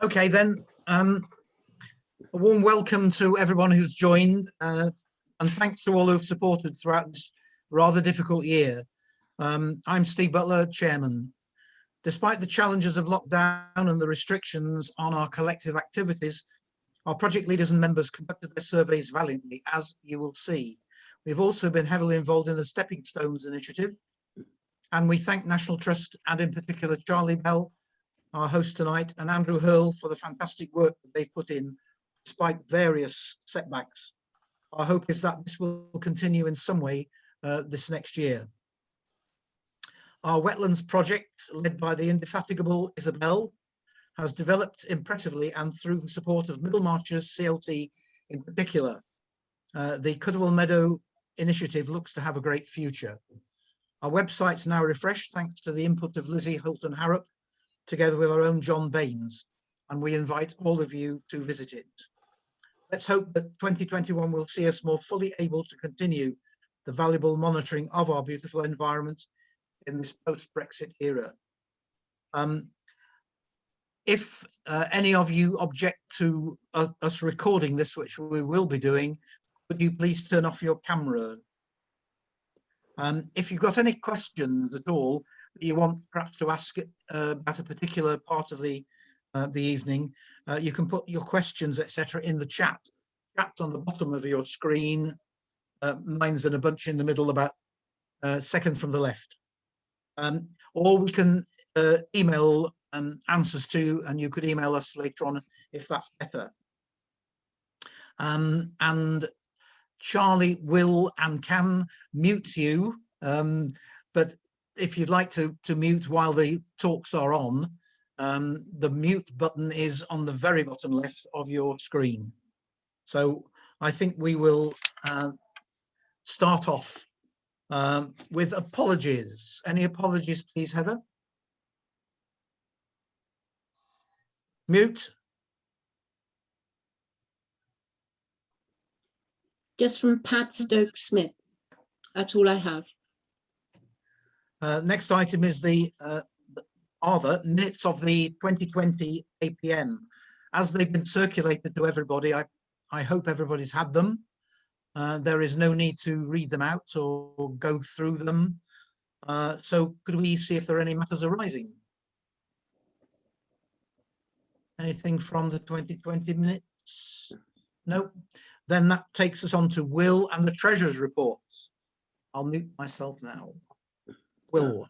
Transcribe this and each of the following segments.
Okay, then, a warm welcome to everyone who's joined, and thanks to all who've supported throughout this rather difficult year. I'm Steve Butler, Chairman. Despite the challenges of lockdown and the restrictions on our collective activities, our project leaders and members conducted their surveys valiantly, as you will see. We've also been heavily involved in the Stepping Stones initiative, and we thank National Trust and in particular Charlie Bell, our host tonight, and Andrew Hurl for the fantastic work that they've put in despite various setbacks. Our hope is that this will continue in some way this next year. Our wetlands project, led by the indefatigable Isabel, has developed impressively, and through the support of Middlemarch's CLT in particular, the Cudwell Meadow initiative looks to have a great future. Our website's now refreshed thanks to the input of Lizzie Hulton Harrop, together with our own John Baines, and we invite all of you to visit it. Let's hope that 2021 will see us more fully able to continue the valuable monitoring of our beautiful environment in this post-Brexit era. If any of you object to us recording this, which we will be doing, would you please turn off your camera? If you've got any questions at all that you want perhaps to ask about a particular part of the evening, you can put your questions, etc., in the chat. Chat's on the bottom of your screen. Mine's in a bunch in the middle, about second from the left. Or we can email answers to, and you could email us later on if that's better. And Charlie will and can mute you, but if you'd like to mute while the talks are on, the mute button is on the very bottom left of your screen. So I think we will start off with apologies. Any apologies, please, Heather? Mute. Just from Pat Stokes-Smith. That's all I have. Next item is the minutes of the 2020 APM. As they've been circulated to everybody, I hope everybody's had them. There is no need to read them out or go through them. So could we see if there are any matters arising? Anything from the 2020 minutes? No. Then that takes us on to Will and the Treasurer's reports. I'll mute myself now. Will.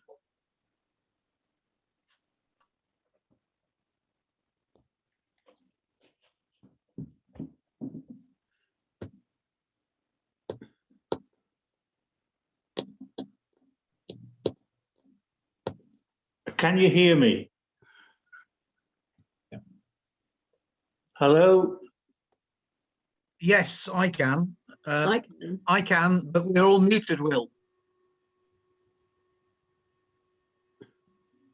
Can you hear me? Yeah. Hello? Yes, I can. I can, but we're all muted, Will.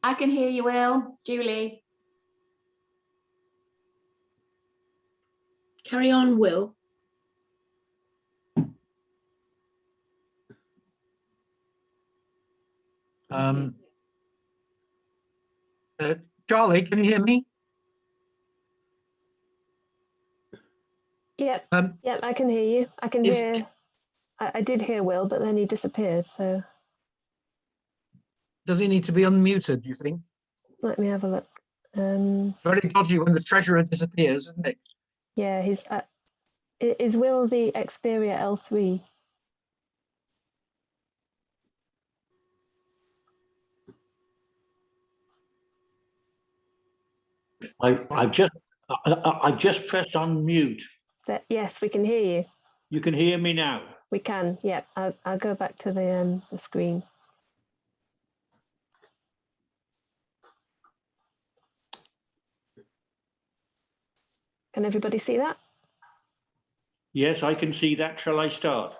I can hear you, Will. Julie. Carry on, Will. Charlie, can you hear me? Yep. Yep, I can hear you. I can hear. I did hear Will, but then he disappeared. So. Does he need to be unmuted, do you think? Let me have a look. Very dodgy when the treasurer disappears, isn't it? Yeah, he's. Is Will the Xperia L3? I just pressed on mute. Yes, we can hear you. You can hear me now. We can. Yep. I'll go back to the screen. Can everybody see that? Yes, I can see that. Shall I start?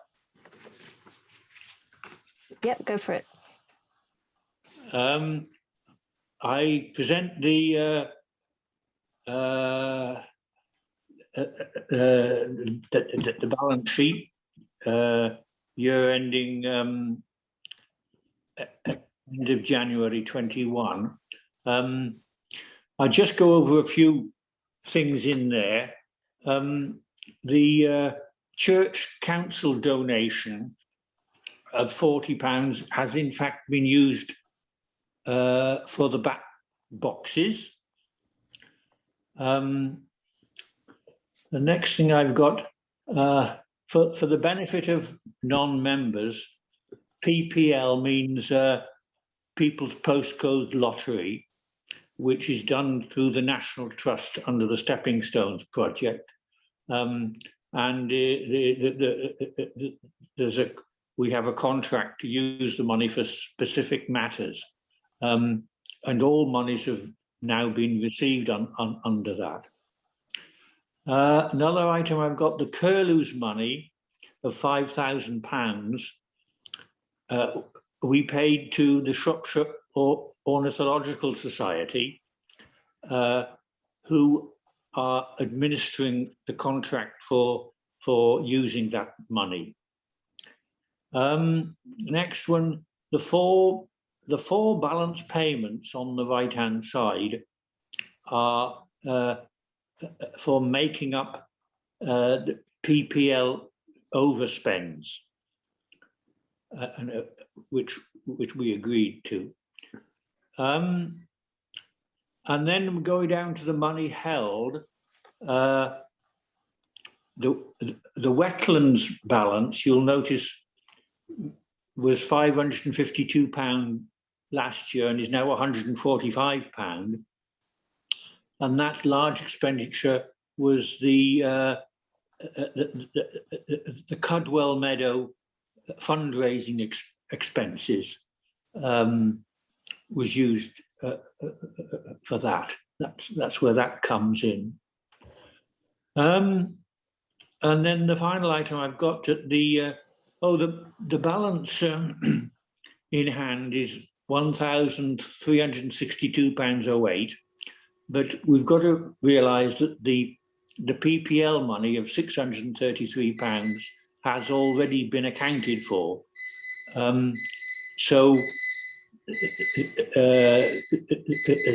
Yep, go for it. I present the balance sheet year ending end of January 21. I just go over a few things in there. The church council donation of £40 has in fact been used for the back boxes. The next thing I've got, for the benefit of non-members, PPL means People's Postcode Lottery, which is done through the National Trust under the Stepping Stones project. We have a contract to use the money for specific matters, and all monies have now been received under that. Another item I've got, the Curlew's money of £5,000. We paid to the Shropshire Ornithological Society, who are administering the contract for using that money. Next one, the four balance payments on the right-hand side are for making up the PPL overspends, which we agreed to. And then going down to the money held, the wetlands balance, you'll notice, was £552 last year and is now £145. And that large expenditure was the Cudwell Meadow fundraising expenses, was used for that. That's where that comes in. And then the final item I've got, the balance in hand is £1,362.08, but we've got to realise that the PPL money of £633 has already been accounted for. So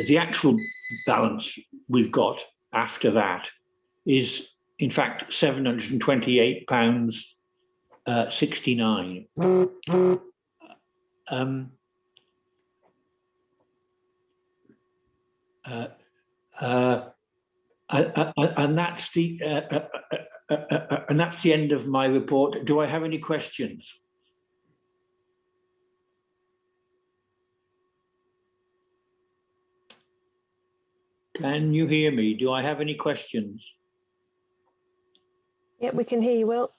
the actual balance we've got after that is in fact £728.69. And that's the end of my report. Do I have any questions? Can you hear me? Do I have any questions? Yep, we can hear you, Will.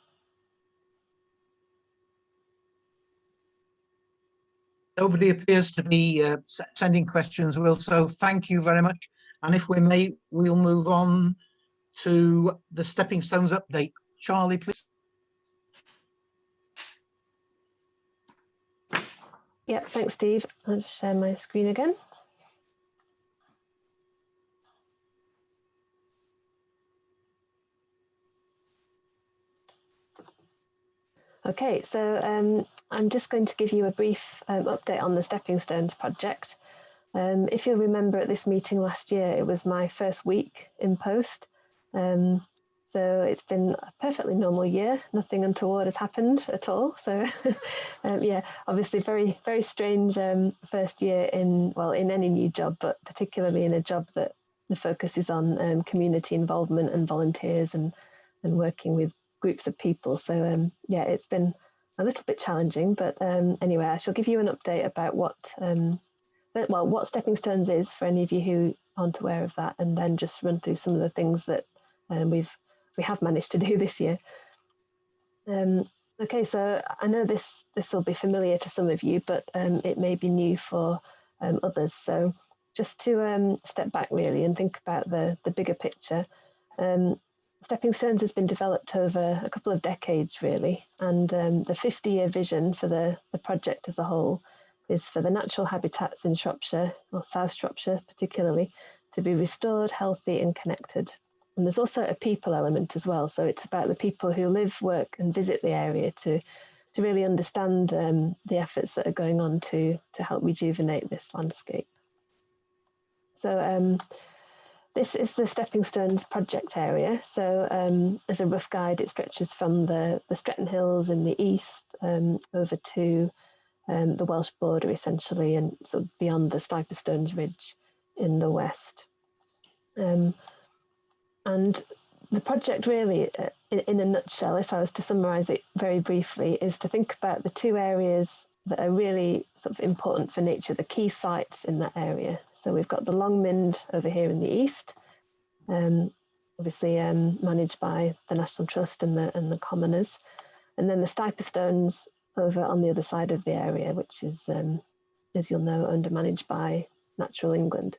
Nobody appears to be sending questions, Will, so thank you very much. And if we may, we'll move on to the Stepping Stones update. Charlie, please. Yep, thanks, Steve. I'll just share my screen again. Okay, so I'm just going to give you a brief update on the Stepping Stones project. If you'll remember at this meeting last year, it was my first week in post. So it's been a perfectly normal year. Nothing untoward has happened at all. So yeah, obviously very, very strange first year in any new job, but particularly in a job that the focus is on community involvement and volunteers and working with groups of people. So yeah, it's been a little bit challenging, but anyway, I shall give you an update about what Stepping Stones is for any of you who aren't aware of that, and then just run through some of the things that we have managed to do this year. Okay, so I know this will be familiar to some of you, but it may be new for others. So just to step back really and think about the bigger picture. Stepping Stones has been developed over a couple of decades really, and the 50-year vision for the project as a whole is for the natural habitats in Shropshire, or South Shropshire particularly, to be restored, healthy and connected. And there's also a people element as well, so it's about the people who live, work and visit the area to really understand the efforts that are going on to help rejuvenate this landscape. So This is the Stepping Stones project area. So as a rough guide, it stretches from the Stretton Hills in the east over to the Welsh border essentially, and sort of beyond the Stones Ridge in the west. And the project really, in a nutshell, if I was to summarise it very briefly, is to think about the two areas that are really sort of important for nature, the key sites in that area. So we've got the Longmynd over here in the east, obviously managed by the National Trust and the commoners, and then the Stones over on the other side of the area, which is, as you'll know, owned and managed by Natural England.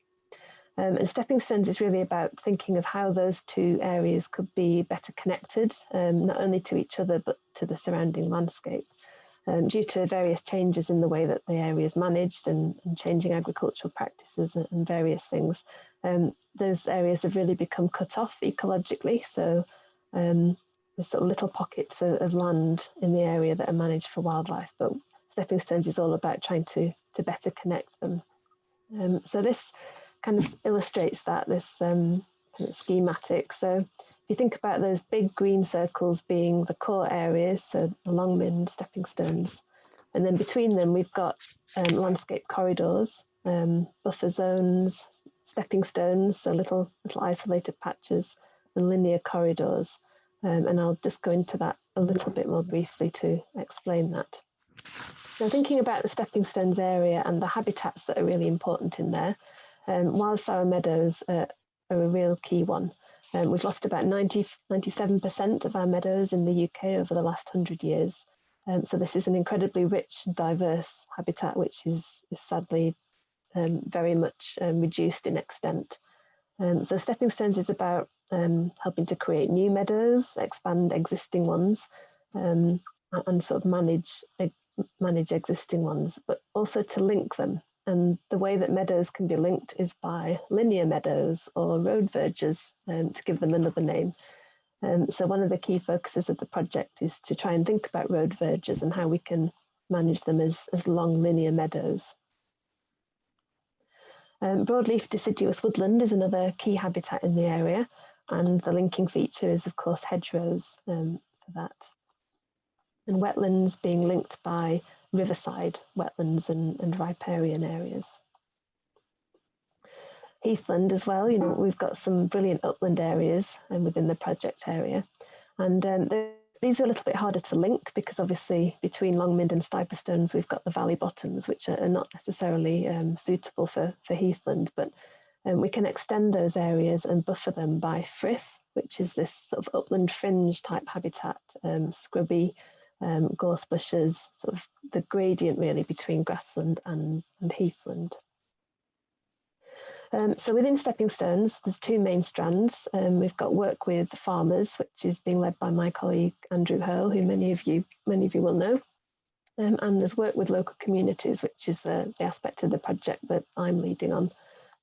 And Stepping Stones is really about thinking of how those two areas could be better connected, not only to each other, but to the surrounding landscape. Due to various changes in the way that the area is managed and changing agricultural practices and various things, those areas have really become cut off ecologically. So there's sort of little pockets of land in the area that are managed for wildlife, but Stepping Stones is all about trying to better connect them. So this kind of illustrates that, this kind of schematic. So if you think about those big green circles being the core areas, so the Longmynd, Stepping Stones, and then between them we've got landscape corridors, buffer zones, stepping stones, so little isolated patches, and linear corridors. And I'll just go into that a little bit more briefly to explain that. So thinking about the Stepping Stones area and the habitats that are really important in there, wildflower meadows are a real key one. We've lost about 97% of our meadows in the UK over the last 100 years. So this is an incredibly rich, diverse habitat, which is sadly very much reduced in extent. So Stepping Stones is about helping to create new meadows, expand existing ones, and sort of manage existing ones, but also to link them. And the way that meadows can be linked is by linear meadows or road verges, to give them another name. So one of the key focuses of the project is to try and think about road verges and how we can manage them as long linear meadows. Broadleaf deciduous woodland is another key habitat in the area, and the linking feature is, of course, hedgerows for that. And wetlands being linked by riverside wetlands and riparian areas. Heathland as well, you know, we've got some brilliant upland areas within the project area, and these are a little bit harder to link because obviously between Longmynd and Stones we've got the valley bottoms, which are not necessarily suitable for heathland, but we can extend those areas and buffer them by frith, which is this sort of upland fringe type habitat, scrubby, gorse bushes, sort of the gradient really between grassland and heathland. So within Stepping Stones, there's two main strands. We've got work with farmers, which is being led by my colleague Andrew Hurl, who many of you will know. And there's work with local communities, which is the aspect of the project that I'm leading on.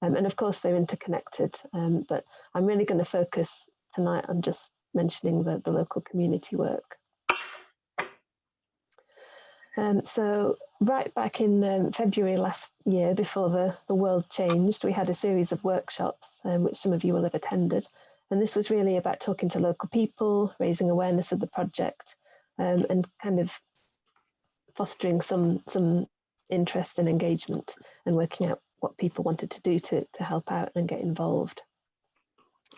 And of course, they're interconnected, but I'm really going to focus tonight on just mentioning the local community work. So right back in February last year, before the world changed, we had a series of workshops, which some of you will have attended. And this was really about talking to local people, raising awareness of the project, and kind of fostering some interest and engagement and working out what people wanted to do to help out and get involved.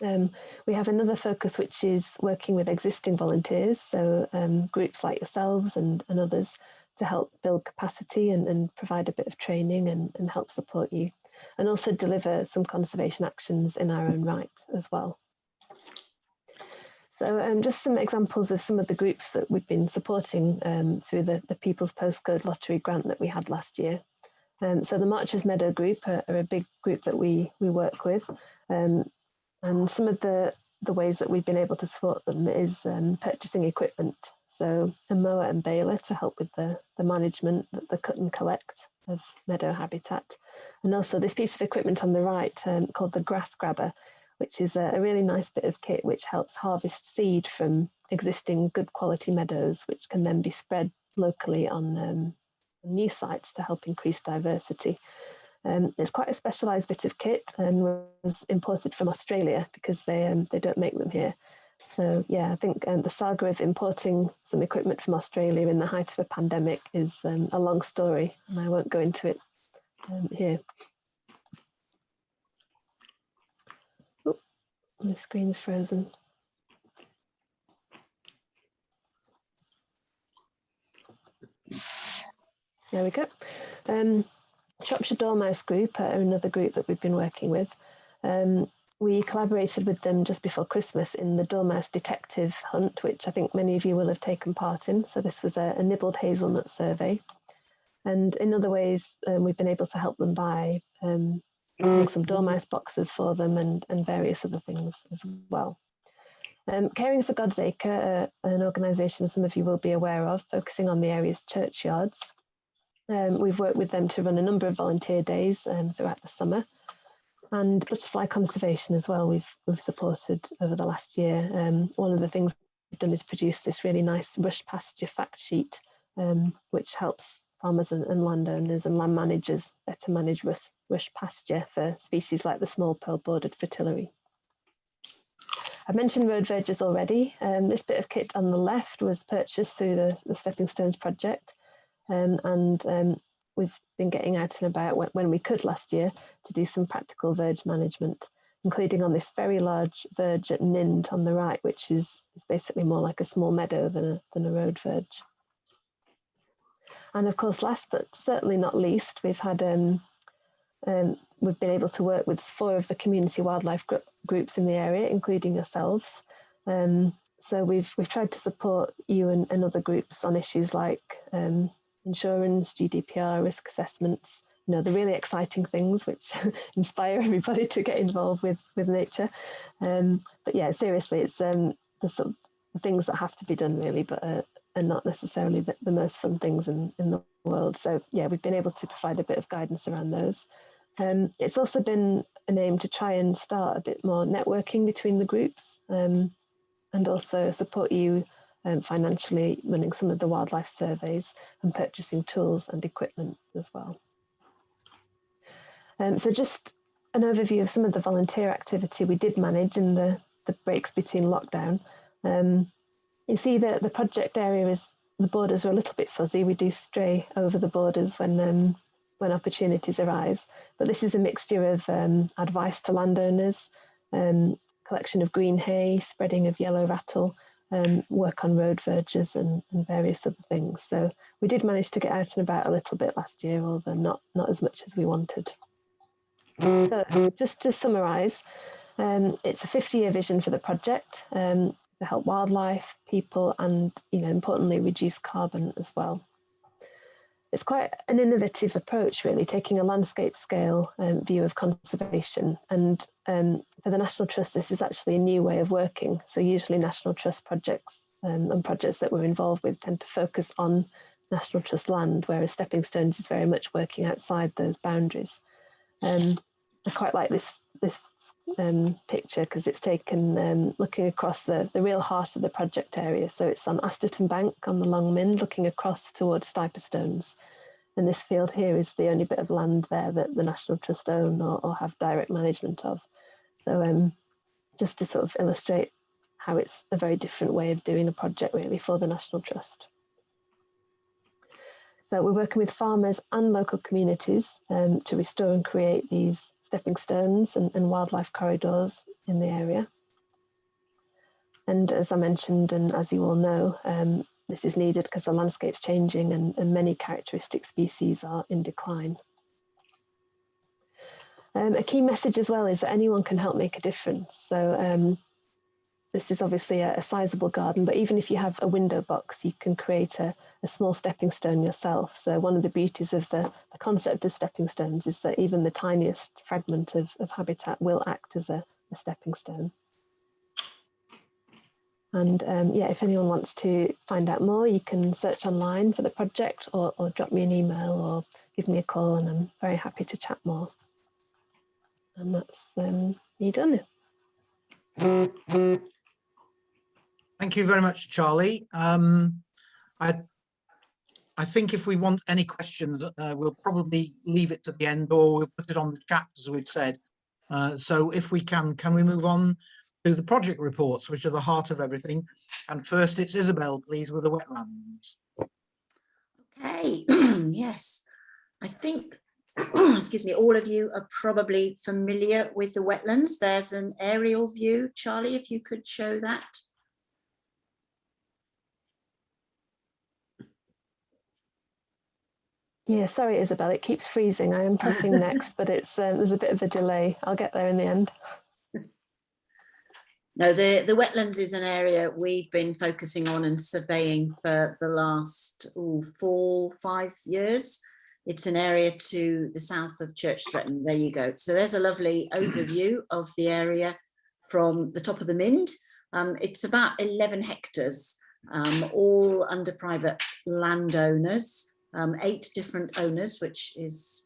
We have another focus, which is working with existing volunteers, so groups like yourselves and others, to help build capacity and provide a bit of training and help support you, and also deliver some conservation actions in our own right as well. So just some examples of some of the groups that we've been supporting through the People's Postcode Lottery grant that we had last year. So the Marchers Meadow group are a big group that we work with, and some of the ways that we've been able to support them is purchasing equipment. So a mower and baler to help with the management, the cut and collect of meadow habitat. And also this piece of equipment on the right called the grass grabber, which is a really nice bit of kit which helps harvest seed from existing good quality meadows, which can then be spread locally on new sites to help increase diversity. It's quite a specialised bit of kit and was imported from Australia because they don't make them here. So yeah, I think the saga of importing some equipment from Australia in the height of a pandemic is a long story, and I won't go into it here. Oh, the screen's frozen. There we go. Shropshire Dormouse Group are another group that we've been working with. We collaborated with them just before Christmas in the Dormouse Detective Hunt, which I think many of you will have taken part in. So this was a nibbled hazelnut survey. And in other ways, we've been able to help them by make some dormouse boxes for them and various other things as well. Caring for God's Acre, an organisation some of you will be aware of, focusing on the area's churchyards. We've worked with them to run a number of volunteer days throughout the summer. And butterfly conservation as well, we've supported over the last year. One of the things we've done is produce this really nice rush pasture fact sheet, which helps farmers and landowners and land managers better manage rush pasture for species like the small pearl-bordered fritillary. I mentioned road verges already. This bit of kit on the left was purchased through the Stepping Stones project, and we've been getting out and about when we could last year to do some practical verge management, including on this very large verge at Nind on the right, which is basically more like a small meadow than a road verge. And of course, last but certainly not least, we've been able to work with 4 of the community wildlife groups in the area, including yourselves. So we've tried to support you and other groups on issues like insurance, GDPR, risk assessments, the really exciting things which inspire everybody to get involved with nature. But yeah, seriously, it's the sort of things that have to be done really, but are not necessarily the most fun things in the world. So yeah, we've been able to provide a bit of guidance around those. It's also been an aim to try and start a bit more networking between the groups, and also support you financially running some of the wildlife surveys and purchasing tools and equipment as well. So just an overview of some of the volunteer activity we did manage in the breaks between lockdown. You see that the project area the borders are a little bit fuzzy. We do stray over the borders when opportunities arise, but this is a mixture of advice to landowners, collection of green hay, spreading of yellow rattle, work on road verges and various other things. So we did manage to get out and about a little bit last year, although not as much as we wanted. So just to summarise, it's a 50-year vision for the project to help wildlife, people, and importantly reduce carbon as well. It's quite an innovative approach, really, taking a landscape scale view of conservation. And for the National Trust, this is actually a new way of working. So usually National Trust projects and projects that we're involved with tend to focus on National Trust land, whereas Stepping Stones is very much working outside those boundaries. I quite like this picture because it's taken looking across the real heart of the project area. So it's on Asterton Bank on the Long Min, looking across towards Stiper Stones. And this field here is the only bit of land there that the National Trust own or have direct management of. So just to sort of illustrate how it's a very different way of doing a project really for the National Trust. So we're working with farmers and local communities to restore and create these stepping stones and wildlife corridors in the area. And as I mentioned, and as you all know, this is needed because the landscape's changing and many characteristic species are in decline. A key message as well is that anyone can help make a difference. So this is obviously a sizable garden, but even if you have a window box, you can create a small stepping stone yourself. So one of the beauties of the concept of stepping stones is that even the tiniest fragment of habitat will act as a stepping stone. And yeah, if anyone wants to find out more, you can search online for the project or drop me an email or give me a call, and I'm very happy to chat more. And that's me done. Thank you very much, Charlie. I think if we want any questions, we'll probably leave it to the end, or we'll put it on the chat, as we've said. So if we can we move on to the project reports, which are the heart of everything? And first, it's Isabel, please, with the wetlands. Okay, yes, I think, excuse me, all of you are probably familiar with the wetlands. There's an aerial view. Charlie, if you could show that. Yeah, sorry, Isabel, it keeps freezing. I am pressing next, but it's there's a bit of a delay. I'll get there in the end. No, the wetlands is an area we've been focusing on and surveying for the last 4-5 years. It's an area to the south of Church Stretton. There you go. So there's a lovely overview of the area from the top of the Mind. It's about 11 hectares, all under private landowners, 8 different owners, which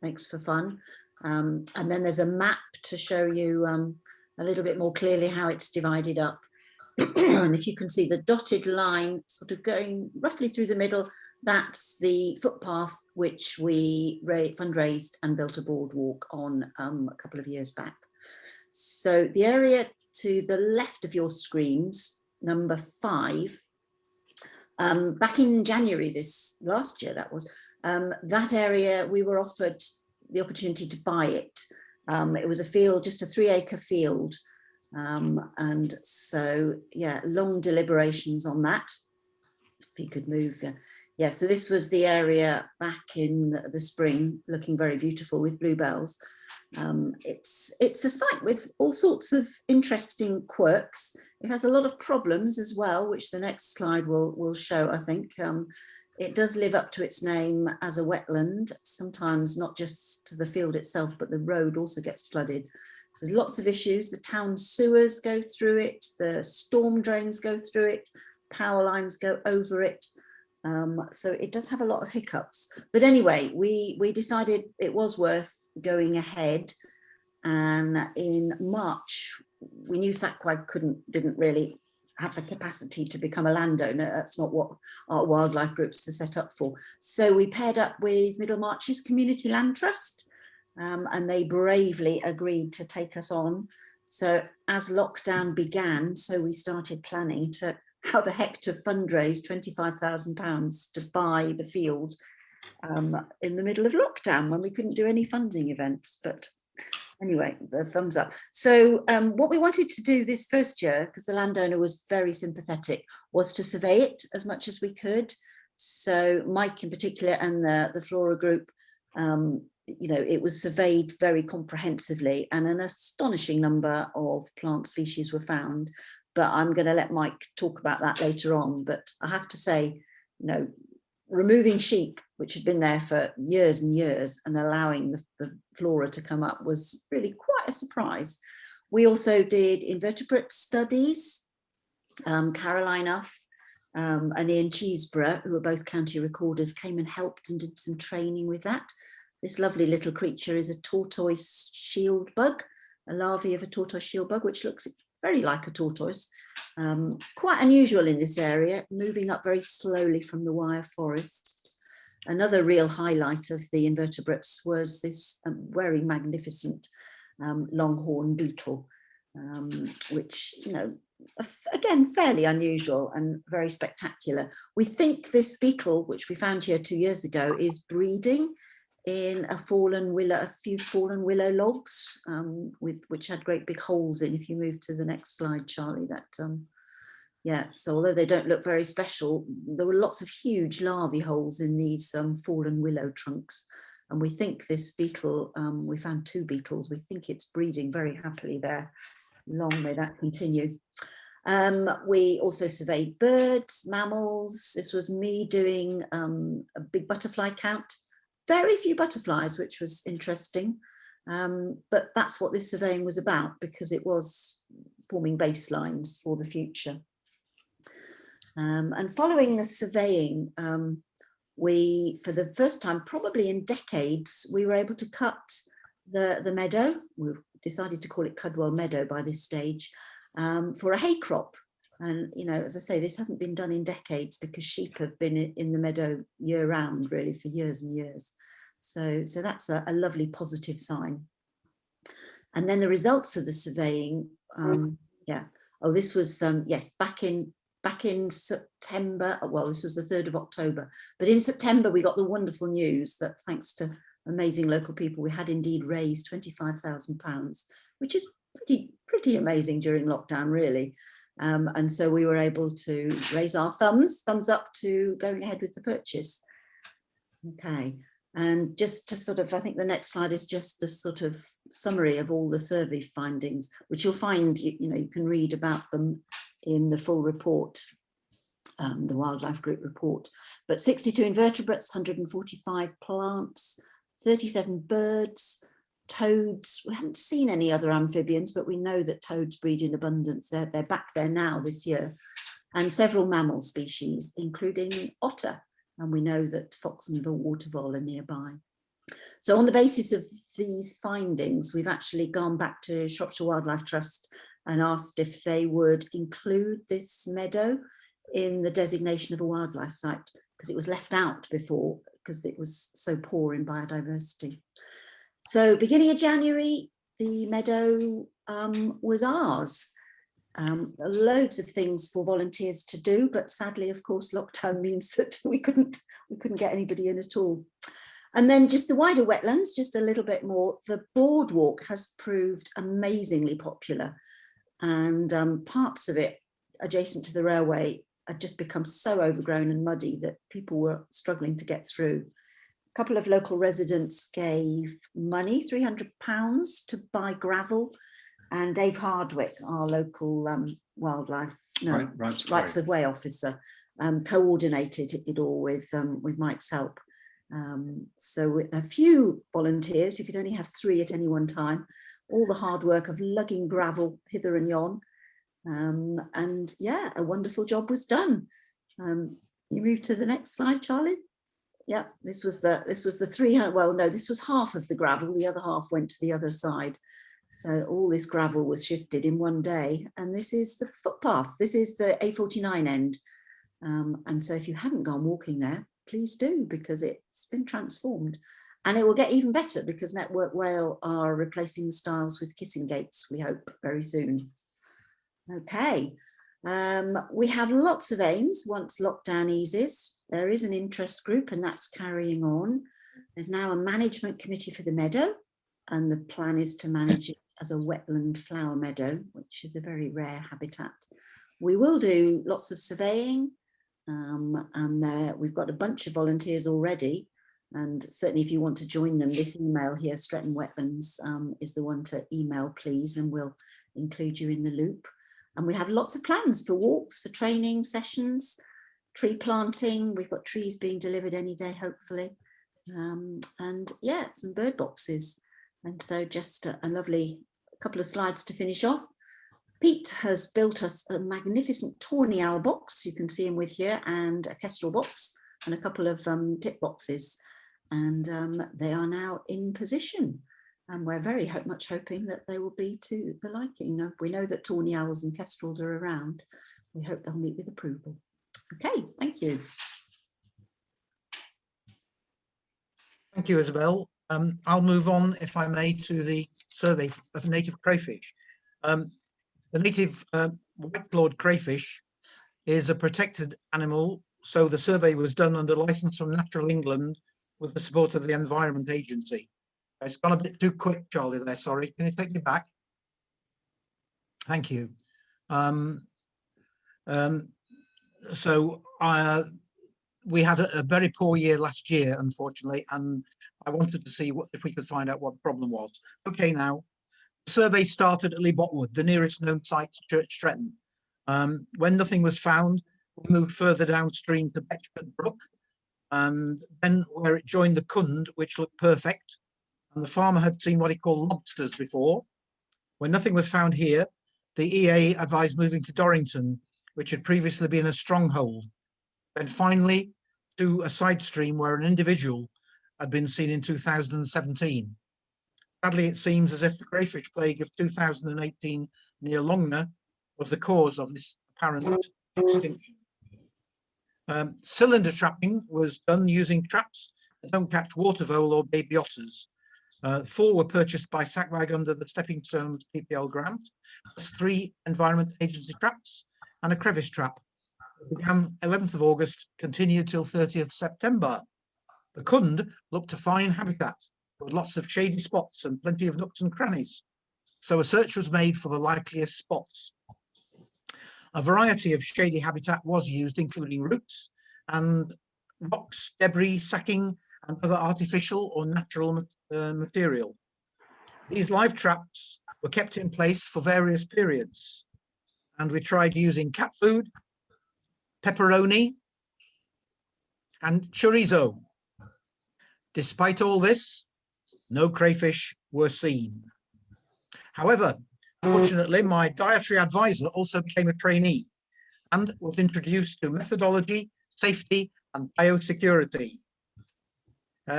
makes for fun. And then there's a map to show you a little bit more clearly how it's divided up. And if you can see the dotted line sort of going roughly through the middle, that's the footpath which we fundraised and built a boardwalk on a couple of years back. So the area to the left of your screens, number 5, back in January last year, that area, we were offered the opportunity to buy it. It was a field, just a 3-acre field. And so, yeah, long deliberations on that. If you could move. Yeah, so this was the area back in the spring, looking very beautiful with bluebells. It's a site with all sorts of interesting quirks. It has a lot of problems as well, which the next slide will show, I think. It does live up to its name as a wetland, sometimes not just the field itself, but the road also gets flooded. So there's lots of issues. The town sewers go through it, the storm drains go through it, power lines go over it. So it does have a lot of hiccups. But anyway, we decided it was worth going ahead. And in March, we knew Sacwg didn't really have the capacity to become a landowner. That's not what our wildlife groups are set up for. So we paired up with Middlemarch's Community Land Trust, and they bravely agreed to take us on. So as lockdown began, so we started planning to how the heck to fundraise £25,000 to buy the field in the middle of lockdown when we couldn't do any funding events. But anyway, the thumbs up. So what we wanted to do this first year, because the landowner was very sympathetic, was to survey it as much as we could. So Mike in particular and the Flora group, you know, it was surveyed very comprehensively, and an astonishing number of plant species were found. But I'm going to let Mike talk about that later on. But I have to say, you know, removing sheep, which had been there for years and years, and allowing the flora to come up was really quite a surprise. We also did invertebrate studies. Caroline Uff and Ian Cheeseborough, who are both county recorders, came and helped and did some training with that. This lovely little creature is a tortoise shield bug, a larvae of a tortoise shield bug, which looks very like a tortoise. Quite unusual in this area, moving up very slowly from the wire forest. Another real highlight of the invertebrates was this very magnificent longhorn beetle, which, you know, again, fairly unusual and very spectacular. We think this beetle, which we found here 2 years ago, is breeding in a few fallen willow logs, which had great big holes in. If you move to the next slide, Charlie, that yeah, so although they don't look very special, there were lots of huge larvae holes in these fallen willow trunks. And we think this beetle, we found 2 beetles, we think it's breeding very happily there. Long may that continue. We also surveyed birds, mammals. This was me doing a big butterfly count. Very few butterflies, which was interesting. But that's what this surveying was about, because it was forming baselines for the future. And following the surveying, we, for the first time, probably in decades, we were able to cut the meadow. We decided to call it Cudwell Meadow by this stage, for a hay crop. And, you know, as I say, this hasn't been done in decades because sheep have been in the meadow year round, really, for years and years. So that's a lovely positive sign. And then the results of the surveying, yeah. Oh, this was, yes, back in September. Well, this was the 3rd of October. But in September, we got the wonderful news that thanks to amazing local people, we had indeed raised £25,000, which is pretty amazing during lockdown, really. And so we were able to raise our thumbs up to going ahead with the purchase. Okay. And just to sort of, I think the next slide is just the sort of summary of all the survey findings, which you'll find, you know, you can read about them in the full report, the wildlife group report. But 62 invertebrates, 145 plants, 37 birds, toads. We haven't seen any other amphibians, but we know that toads breed in abundance. They're back there now this year. And several mammal species, including otter. And we know that fox and water vole are nearby. So on the basis of these findings, we've actually gone back to Shropshire Wildlife Trust and asked if they would include this meadow in the designation of a wildlife site, because it was left out before because it was so poor in biodiversity. So beginning of January, the meadow was ours. Loads of things for volunteers to do, but sadly, of course, lockdown means that we couldn't get anybody in at all. And then just the wider wetlands, just a little bit more. The boardwalk has proved amazingly popular, and parts of it adjacent to the railway had just become so overgrown and muddy that people were struggling to get through. A couple of local residents gave money, £300, to buy gravel. And Dave Hardwick, our local rights of way officer, coordinated it all with Mike's help. So a few volunteers, you could only have 3 at any one time, all the hard work of lugging gravel hither and yon. And yeah, a wonderful job was done. You move to the next slide, Charlie. Yeah, this was the 300. Well, no, this was half of the gravel. The other half went to the other side. So all this gravel was shifted in one day, and this is the footpath. This is the A49 end. And so if you haven't gone walking there, please do, because it's been transformed. And it will get even better because Network Rail are replacing the stiles with kissing gates, we hope, very soon. Okay, we have lots of aims once lockdown eases. There is an interest group, and that's carrying on. There's now a management committee for the meadow, and the plan is to manage it as a wetland flower meadow, which is a very rare habitat. We will do lots of surveying, and we've got a bunch of volunteers already, and certainly if you want to join them, this email here, Stretton Wetlands, is the one to email, please, and we'll include you in the loop. And we have lots of plans for walks, for training sessions, tree planting. We've got trees being delivered any day, hopefully. And yeah, some bird boxes. And so just a lovely couple of slides to finish off. Pete has built us a magnificent tawny owl box, you can see him with here, and a kestrel box and a couple of tip boxes. And they are now in position. And we're very much hoping that they will be to the liking. We know that tawny owls and kestrels are around. We hope they'll meet with approval. Okay, thank you. Thank you, Isabel. I'll move on, if I may, to the survey of native crayfish. The native white-clawed crayfish is a protected animal, so the survey was done under license from Natural England with the support of the Environment Agency. It's gone a bit too quick, Charlie, there, sorry. Can you take me back? Thank you. We had a very poor year last year, unfortunately, and I wanted to see if we could find out what the problem was. Okay, now, the survey started at Lee Botwood, the nearest known site to Church Stretton. When nothing was found, we moved further downstream to Betchford Brook, and then where it joined the Cund, which looked perfect. And the farmer had seen what he called lobsters before. When nothing was found here, the EA advised moving to Dorrington, which had previously been a stronghold. Then finally to a side stream where an individual had been seen in 2017. Sadly, it seems as if the crayfish plague of 2018 near Longner was the cause of this apparent extinction. Cylinder trapping was done using traps that don't catch water vole or baby otters. 4 were purchased by Sacwg under the Stepping Stones PPL grant, plus 3 Environment Agency traps and a crevice trap. It began 11th of August, continued till 30th September. The Kund looked a fine habitat with lots of shady spots and plenty of nooks and crannies. So a search was made for the likeliest spots. A variety of shady habitat was used, including roots and rocks, debris, sacking, and other artificial or natural material. These live traps were kept in place for various periods, and we tried using cat food, pepperoni, and chorizo. Despite all this, no crayfish were seen. However, fortunately, my dietary advisor also became a trainee and was introduced to methodology, safety, and biosecurity.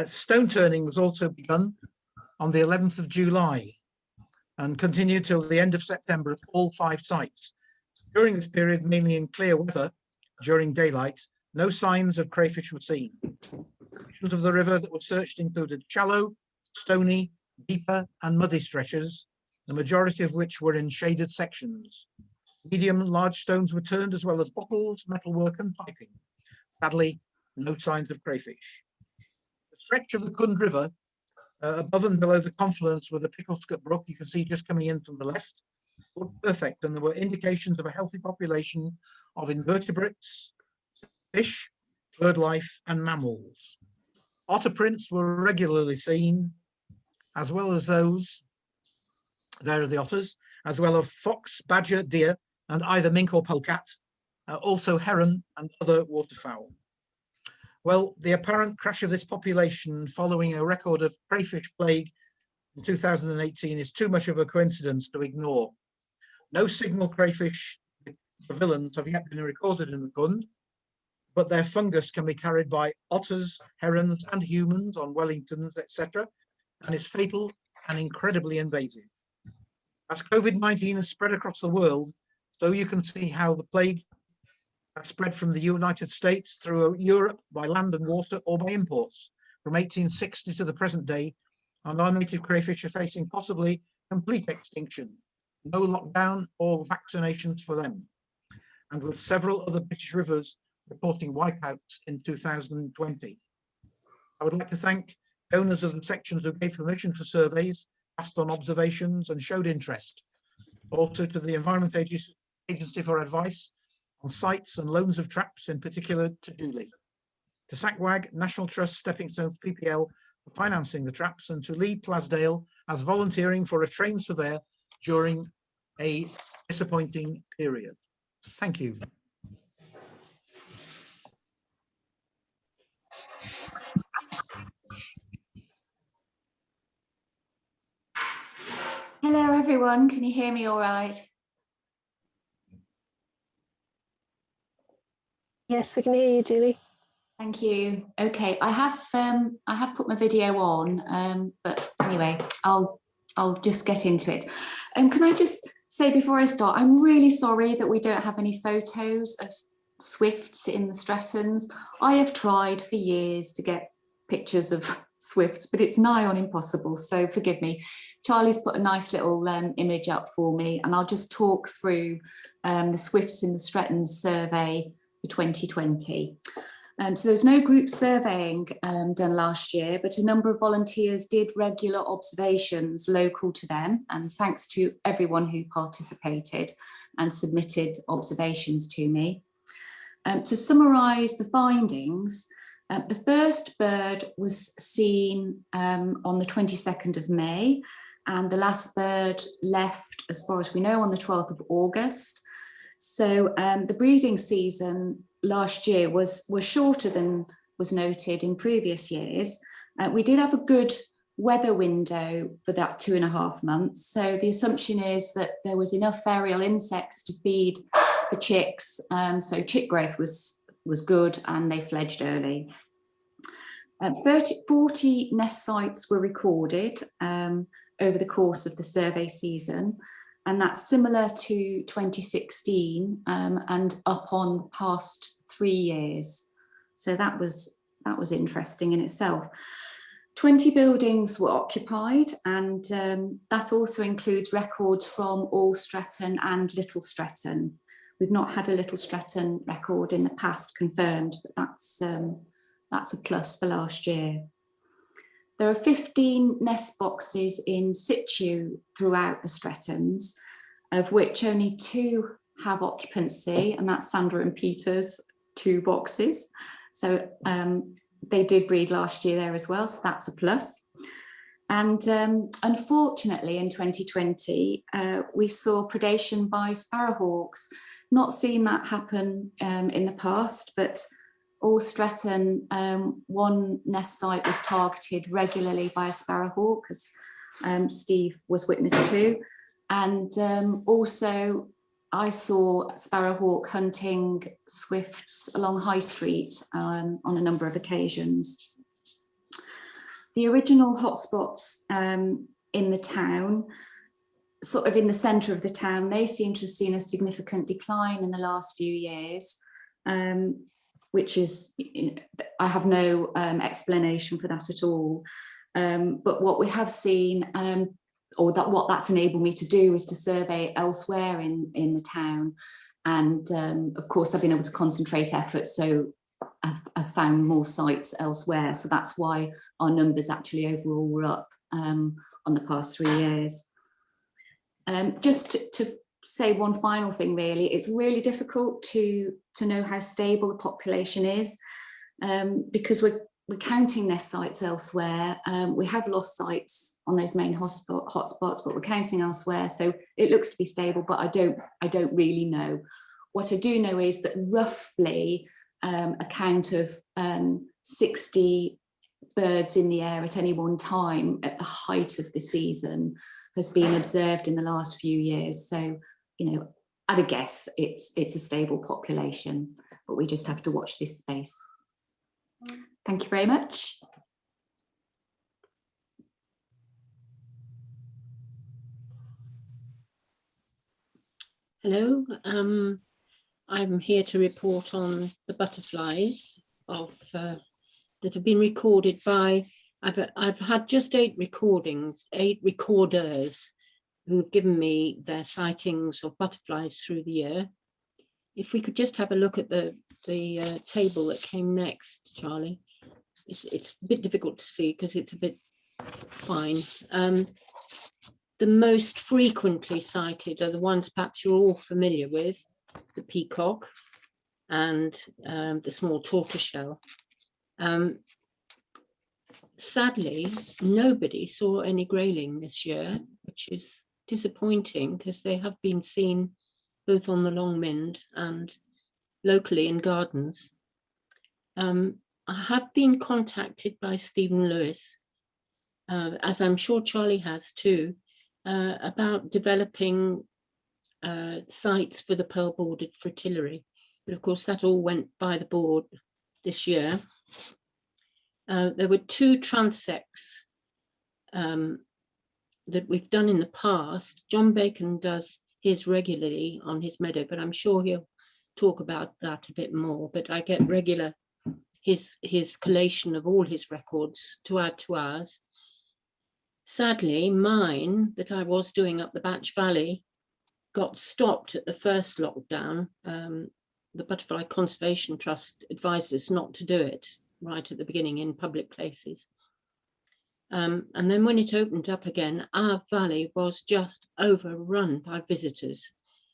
Stone turning was also begun on the 11th of July and continued till the end of September at all 5 sites. During this period, mainly in clear weather, during daylight, no signs of crayfish were seen. Sections of the river that were searched included shallow, stony, deeper, and muddy stretches, the majority of which were in shaded sections. Medium and large stones were turned, as well as bottles, metalwork, and piping. Sadly, no signs of crayfish. The stretch of the Kund River, above and below the confluence with the Picklescut Brook, you can see just coming in from the left, looked perfect, and there were indications of a healthy population of invertebrates, fish, bird life, and mammals. Otter prints were regularly seen, as well as those, there are the otters, as well as fox, badger, deer, and either mink or polecat, also heron and other waterfowl. Well, the apparent crash of this population following a record of crayfish plague in 2018 is too much of a coincidence to ignore. No signal crayfish villains have yet been recorded in the Kund, but their fungus can be carried by otters, herons, and humans on Wellingtons, etc., and is fatal and incredibly invasive. As COVID-19 has spread across the world, so you can see how the plague has spread from the United States through Europe by land and water or by imports. From 1860 to the present day, our non-native crayfish are facing possibly complete extinction. No lockdown or vaccinations for them. And with several other British rivers reporting wipeouts in 2020. I would like to thank owners of the sections who gave permission for surveys, passed on observations, and showed interest. Also to the Environment Agency for advice on sites and loans of traps, in particular to Julie. To Sacwg, National Trust, Stepping Stones PPL for financing the traps, and to Lee Plasdale as volunteering for a trained surveyor during a disappointing period. Thank you. Hello, everyone. Can you hear me all right? Yes, we can hear you, Julie. Thank you. Okay, I have put my video on, but anyway, I'll just get into it. Can I just say before I start, I'm really sorry that we don't have any photos of swifts in the Stratons. I have tried for years to get pictures of swifts, but it's nigh on impossible, so forgive me. Charlie's put a nice little image up for me, and I'll just talk through the swifts in the Stratons survey for 2020. So there was no group surveying done last year, but a number of volunteers did regular observations local to them, and thanks to everyone who participated and submitted observations to me. To summarise the findings, the first bird was seen on the 22nd of May, and the last bird left, as far as we know, on the 12th of August. So the breeding season last year was shorter than was noted in previous years. We did have a good weather window for that 2.5 months. So the assumption is that there was enough aerial insects to feed the chicks. So chick growth was good, and they fledged early. 40 nest sites were recorded over the course of the survey season. and that's similar to 2016 and up on the past 3 years. So that was interesting in itself. 20 buildings were occupied, and that also includes records from All Stretton and Little Stretton. We've not had a Little Stretton record in the past confirmed, but that's a plus for last year. There are 15 nest boxes in situ throughout the Strettons, of which only 2 have occupancy, and that's Sandra and Peter's 2 boxes. So they did breed last year there as well, so that's a plus. And unfortunately in 2020, we saw predation by sparrowhawks. Not seen that happen in the past, but All Stretton, one nest site was targeted regularly by a sparrowhawk, as Steve was witness to. And also I saw sparrowhawk hunting swifts along High Street on a number of occasions. The original hotspots in the town, sort of in the centre of the town, they seem to have seen a significant decline in the last few years, which is, I have no explanation for that at all. But what we have seen, or what that's enabled me to do, is to survey elsewhere in the town. And of course, I've been able to concentrate efforts, so I've found more sites elsewhere. So that's why our numbers actually overall were up on the past 3 years. Just to say one final thing, really, it's really difficult to know how stable the population is, because we're counting nest sites elsewhere. We have lost sites on those main hotspots, but we're counting elsewhere. So it looks to be stable, but I don't really know. What I do know is that roughly a count of 60 birds in the air at any one time at the height of the season has been observed in the last few years. So, at a guess, it's a stable population, but we just have to watch this space. Thank you very much. Hello, I'm here to report on the butterflies that have been recorded by, I've had just 8 recorders who've given me their sightings of butterflies through the year. If we could just have a look at the table that came next, Charlie. It's a bit difficult to see because it's a bit fine. The most frequently sighted are the ones perhaps you're all familiar with, the peacock and the small tortoiseshell. Sadly, nobody saw any grayling this year, which is disappointing because they have been seen both on the Long Mynd and locally in gardens. I have been contacted by Stephen Lewis, as I'm sure Charlie has too, about developing sites for the pearl-bordered fritillary. But of course, that all went by the board this year. There were 2 transects that we've done in the past. John Bacon does his regularly on his meadow, but I'm sure he'll talk about that a bit more. But I get regular his collation of all his records to add to ours. Sadly, mine that I was doing up the Batch Valley got stopped at the first lockdown. The Butterfly Conservation Trust advised us not to do it right at the beginning in public places. And then when it opened up again, our valley was just overrun by visitors.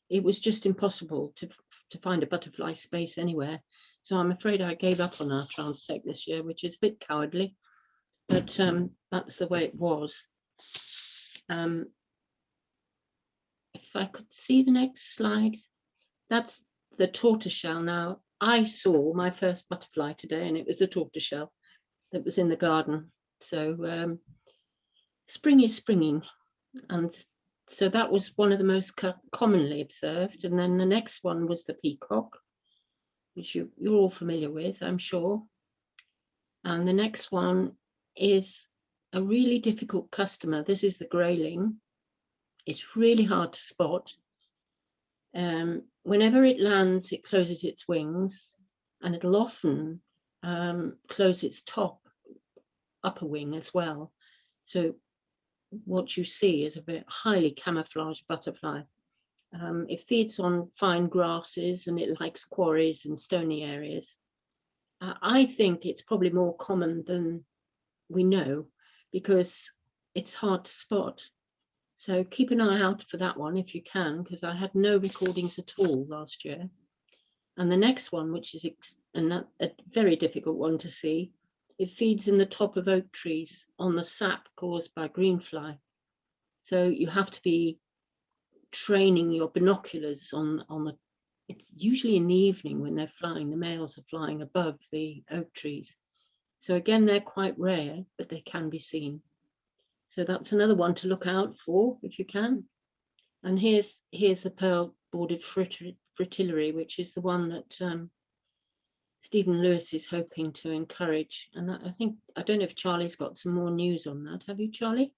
It was just impossible to find a butterfly space anywhere. So I'm afraid I gave up on our transect this year, which is a bit cowardly, but that's the way it was. If I could see the next slide, that's the tortoiseshell. Now, I saw my first butterfly today, and it was a tortoiseshell that was in the garden. So spring is springing, and so that was one of the most commonly observed. And then the next one was the peacock, which you're all familiar with, I'm sure. And the next one is a really difficult customer. This is the grayling. It's really hard to spot. Whenever it lands, it closes its wings, and it'll often close its upper wing as well. So what you see is a very highly camouflaged butterfly. It feeds on fine grasses and it likes quarries and stony areas. I think it's probably more common than we know because it's hard to spot. So keep an eye out for that one if you can, because I had no recordings at all last year. And the next one, which is a very difficult one to see, it feeds in the top of oak trees on the sap caused by greenfly. So you have to be training your binoculars on the, it's usually in the evening when they're flying, the males are flying above the oak trees. So again, they're quite rare, but they can be seen. So that's another one to look out for if you can. And here's the pearl bordered fritillary, which is the one that Stephen Lewis is hoping to encourage. And I don't know if Charlie's got some more news on that. Have you, Charlie?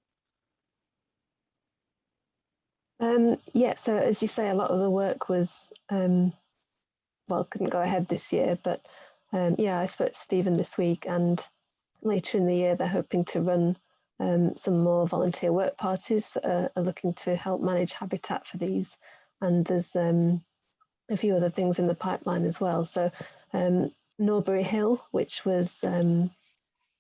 Yeah, so as you say, a lot of the work was, well, couldn't go ahead this year, but yeah, I spoke to Stephen this week, and later in the year, they're hoping to run some more volunteer work parties that are looking to help manage habitat for these. And there's a few other things in the pipeline as well. So Norbury Hill, which was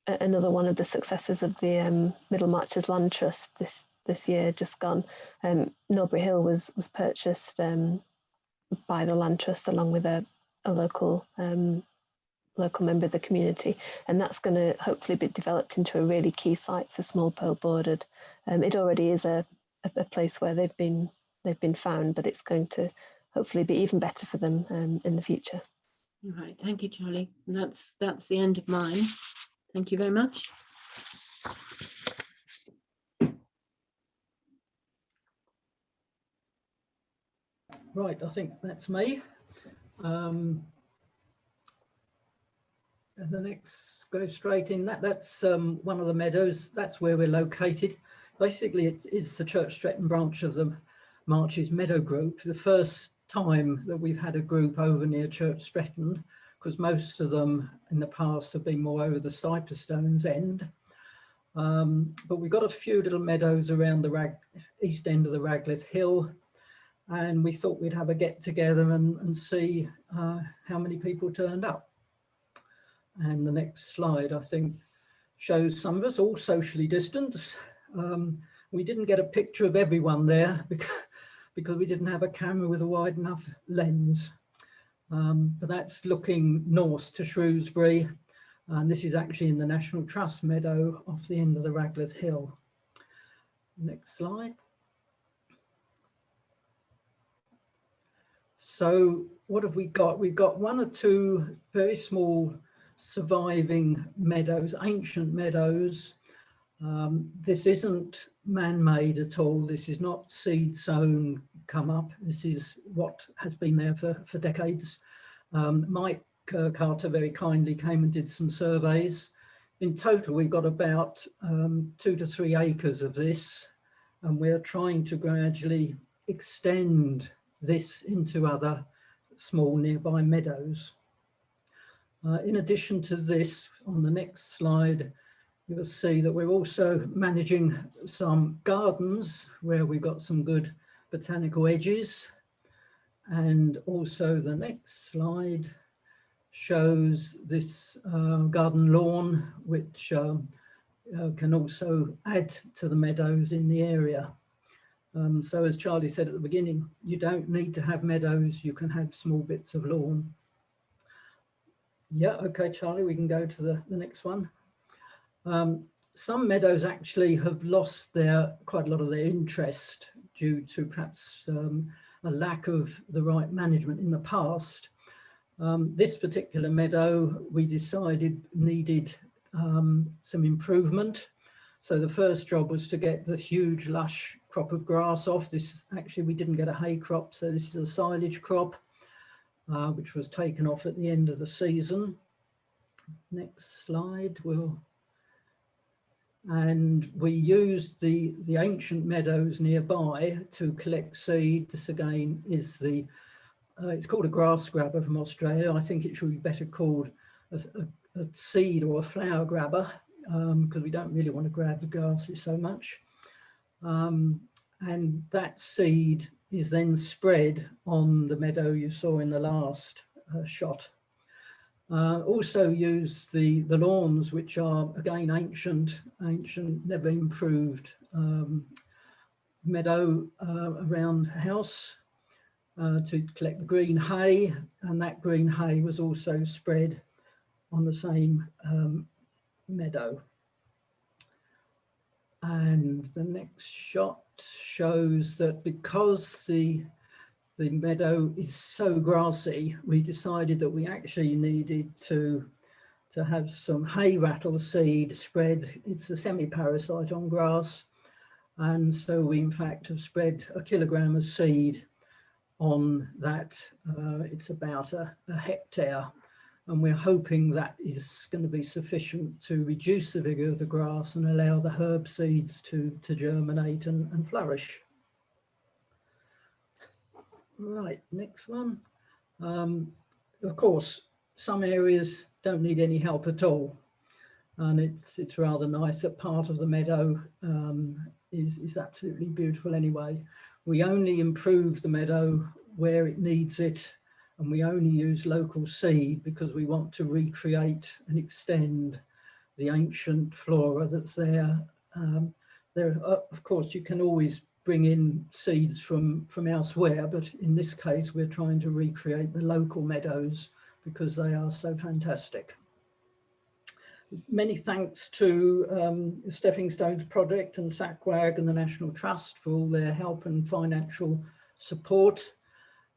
another one of the successes of the Middle Marches Land Trust this year, just gone. Norbury Hill was purchased by the Land Trust along with a local member of the community, and that's going to hopefully be developed into a really key site for small pearl bordered. It already is a place where they've been found, but it's going to hopefully be even better for them in the future. All right, thank you, Charlie. And that's the end of mine. Thank you very much. Right, I think that's me. The next, go straight in. That's one of the meadows. That's where we're located. Basically, it is the Church Stretton branch of the Marches Meadow Group. The first time that we've had a group over near Church Stretton, because most of them in the past have been more over the Stiperstones end. But we've got a few little meadows around the east end of the Raglith Hill, and we thought we'd have a get together and see how many people turned up. And the next slide, I think, shows some of us all socially distanced. We didn't get a picture of everyone there because we didn't have a camera with a wide enough lens. But that's looking north to Shrewsbury. And this is actually in the National Trust meadow off the end of the Raglith Hill. Next slide. So what have we got? We've got one or two very small surviving meadows, ancient meadows. This isn't man-made at all. This is not seed sown come up. This is what has been there for decades. Mike Carter very kindly came and did some surveys. In total, we've got about 2 to 3 acres of this, and we're trying to gradually extend this into other small nearby meadows. In addition to this, on the next slide, you'll see that we're also managing some gardens where we've got some good botanical edges. And also the next slide shows this garden lawn, which can also add to the meadows in the area. So as Charlie said at the beginning, you don't need to have meadows, you can have small bits of lawn. Yeah, okay, Charlie, we can go to the next one. Some meadows actually have lost quite a lot of their interest due to perhaps a lack of the right management in the past. This particular meadow, we decided needed some improvement. So the first job was to get the huge lush crop of grass off. This actually, we didn't get a hay crop, so this is a silage crop, which was taken off at the end of the season. Next slide, and we used the ancient meadows nearby to collect seed. This again is the, it's called a grass grabber from Australia. I think it should be better called a seed or a flower grabber, because we don't really want to grab the grasses so much. And that seed is then spread on the meadow you saw in the last shot. Also use the lawns, which are again ancient, never improved meadow around the house to collect the green hay, and that green hay was also spread on the same meadow. And the next shot shows that because the meadow is so grassy, we decided that we actually needed to have some hay rattle seed spread. It's a semi-parasite on grass. And so we in fact have spread 1 kilogram of seed on that. It's about a hectare. And we're hoping that is going to be sufficient to reduce the vigor of the grass and allow the herb seeds to germinate and flourish. Right, next one. Of course, some areas don't need any help at all. And it's rather nice that part of the meadow is absolutely beautiful anyway. We only improve the meadow where it needs it, and we only use local seed because we want to recreate and extend the ancient flora that's there. Of course, you can always bring in seeds from elsewhere, but in this case, we're trying to recreate the local meadows because they are so fantastic. Many thanks to the Stepping Stones Project and Sacwg and the National Trust for all their help and financial support.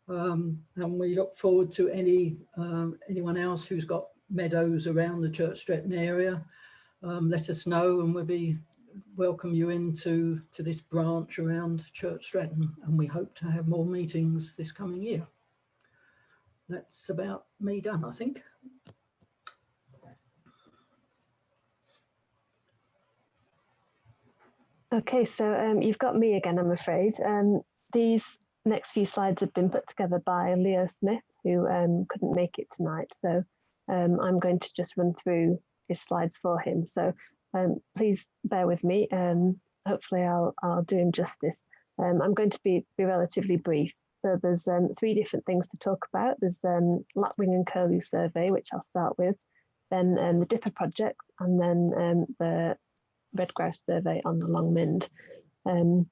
And we look forward to anyone else who's got meadows around the Church Stretton area. Let us know, and we'll welcome you into this branch around Church Stretton, and we hope to have more meetings this coming year. That's about me done, I think. Okay, so you've got me again, I'm afraid. These next few slides have been put together by Leo Smith, who couldn't make it tonight. So I'm going to just run through his slides for him. So please bear with me. Hopefully I'll do him justice. I'm going to be relatively brief. So there's 3 different things to talk about. There's Lapwing and Curlew survey, which I'll start with, then the Dipper project, and then the red grouse survey on the Long Mynd. And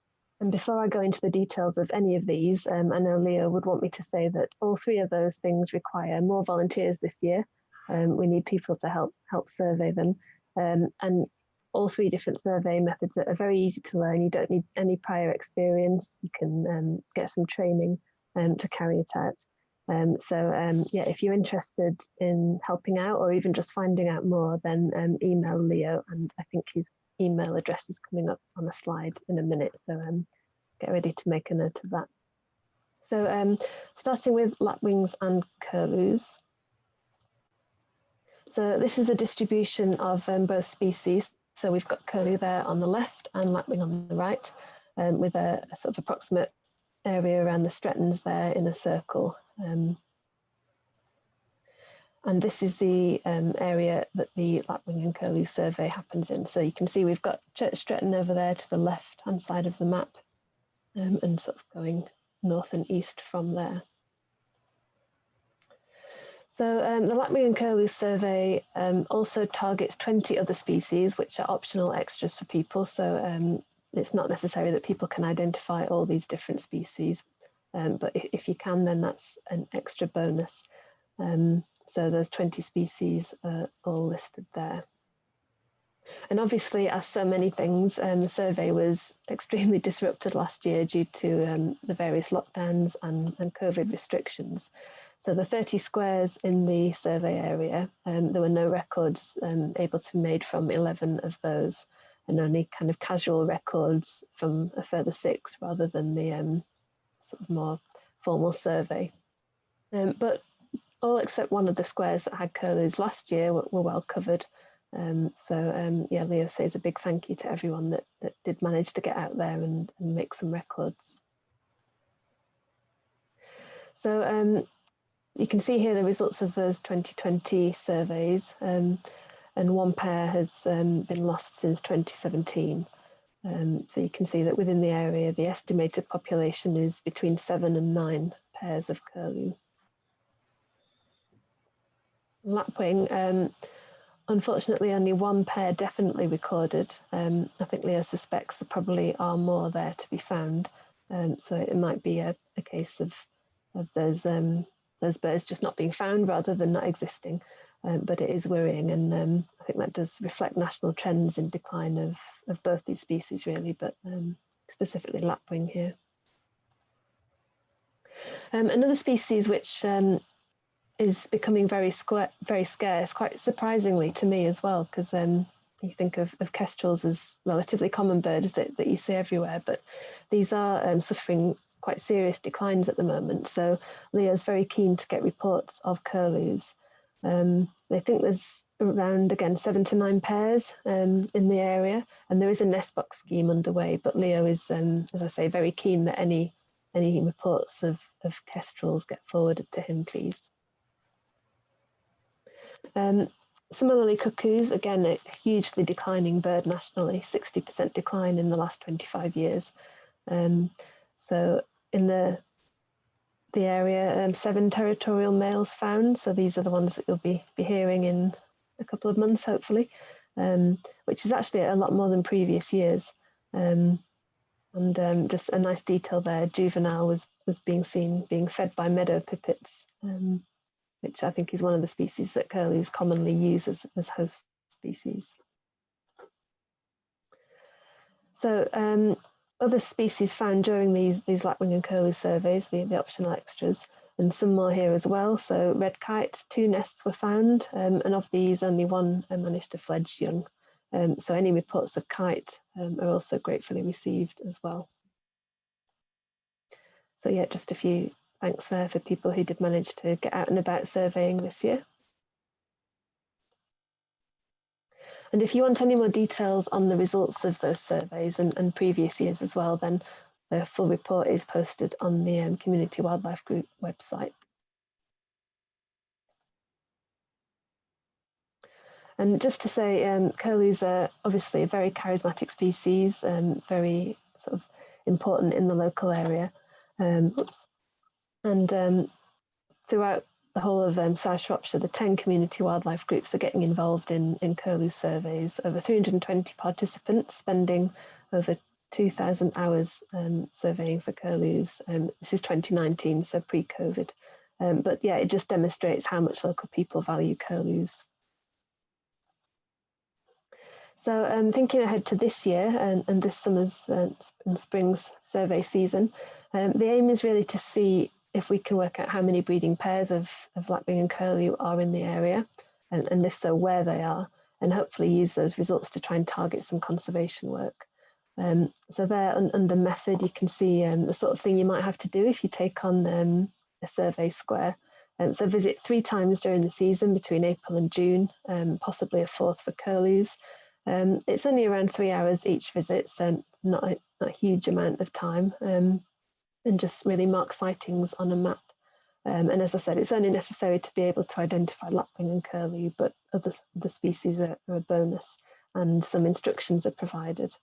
before I go into the details of any of these, I know Leo would want me to say that all 3 of those things require more volunteers this year. We need people to help survey them. And all 3 different survey methods are very easy to learn. You don't need any prior experience. You can get some training to carry it out. Yeah, if you're interested in helping out or even just finding out more, then email Leo, and I think his email address is coming up on the slide in a minute, so get ready to make a note of that. So starting with lapwings and curlews. So this is the distribution of both species. So we've got curlew there on the left and lapwing on the right, with a sort of approximate area around the Strettons there in a circle. And this is the area that the Lapwing and Curlew survey happens in. So you can see we've got Church Stretton over there to the left-hand side of the map, and sort of going north and east from there. So the Lapwing and Curlew survey also targets 20 other species, which are optional extras for people. So it's not necessary that people can identify all these different species, but if you can, then that's an extra bonus. So those 20 species are all listed there. And obviously, as so many things, the survey was extremely disrupted last year due to the various lockdowns and COVID restrictions. So the 30 squares in the survey area, there were no records able to be made from 11 of those, and only kind of casual records from a further 6 rather than the sort of more formal survey. But all except one of the squares that had curlews last year were well covered. Yeah, Leo says a big thank you to everyone that did manage to get out there and make some records. So you can see here the results of those 2020 surveys, and one pair has been lost since 2017. So you can see that within the area, the estimated population is between 7 and 9 pairs of curlew. Lapwing, unfortunately, only one pair definitely recorded. I think Leo suspects there probably are more there to be found. So it might be a case of those birds just not being found rather than not existing. But it is worrying, and I think that does reflect national trends in decline of both these species, really, but specifically lapwing here. Another species which is becoming very scarce, quite surprisingly to me as well, because you think of kestrels as relatively common birds that you see everywhere, but these are suffering quite serious declines at the moment. So Leo's very keen to get reports of curlews. They think there's around, again, 7 to 9 pairs in the area, and there is a nest box scheme underway, but Leo is, as I say, very keen that any reports of kestrels get forwarded to him, please. Similarly, cuckoos, again, a hugely declining bird nationally, 60% decline in the last 25 years. So in the area, 7 territorial males found. So these are the ones that you'll be hearing in a couple of months, hopefully, which is actually a lot more than previous years. Just a nice detail there, juvenile was being seen being fed by meadow pipits, which I think is one of the species that curlews commonly use as host species. So other species found during these lapwing and curlew surveys, the optional extras, and some more here as well. So red kites, 2 nests were found, and of these only 1 managed to fledge young. So any reports of kite are also gratefully received as well. So yeah, just a few thanks there for people who did manage to get out and about surveying this year. And if you want any more details on the results of those surveys and previous years as well, then the full report is posted on the Community Wildlife Group website. And just to say, curlews are obviously a very charismatic species, very sort of important in the local area. Throughout the whole of South Shropshire, the 10 community wildlife groups are getting involved in curlew surveys. Over 320 participants spending over 2,000 hours surveying for curlews. This is 2019, so pre-COVID. But yeah, it just demonstrates how much local people value curlews. So thinking ahead to this year and this summer's and spring's survey season, the aim is really to see if we can work out how many breeding pairs of lapwing and curlew are in the area, and if so, where they are, and hopefully use those results to try and target some conservation work. So there, under method, you can see the sort of thing you might have to do if you take on a survey square. So visit 3 times during the season between April and June, possibly a 4th for curlews. It's only around 3 hours each visit, so not a huge amount of time. And just really mark sightings on a map. And as I said, it's only necessary to be able to identify lapwing and curlew, but other species are a bonus, and some instructions are provided.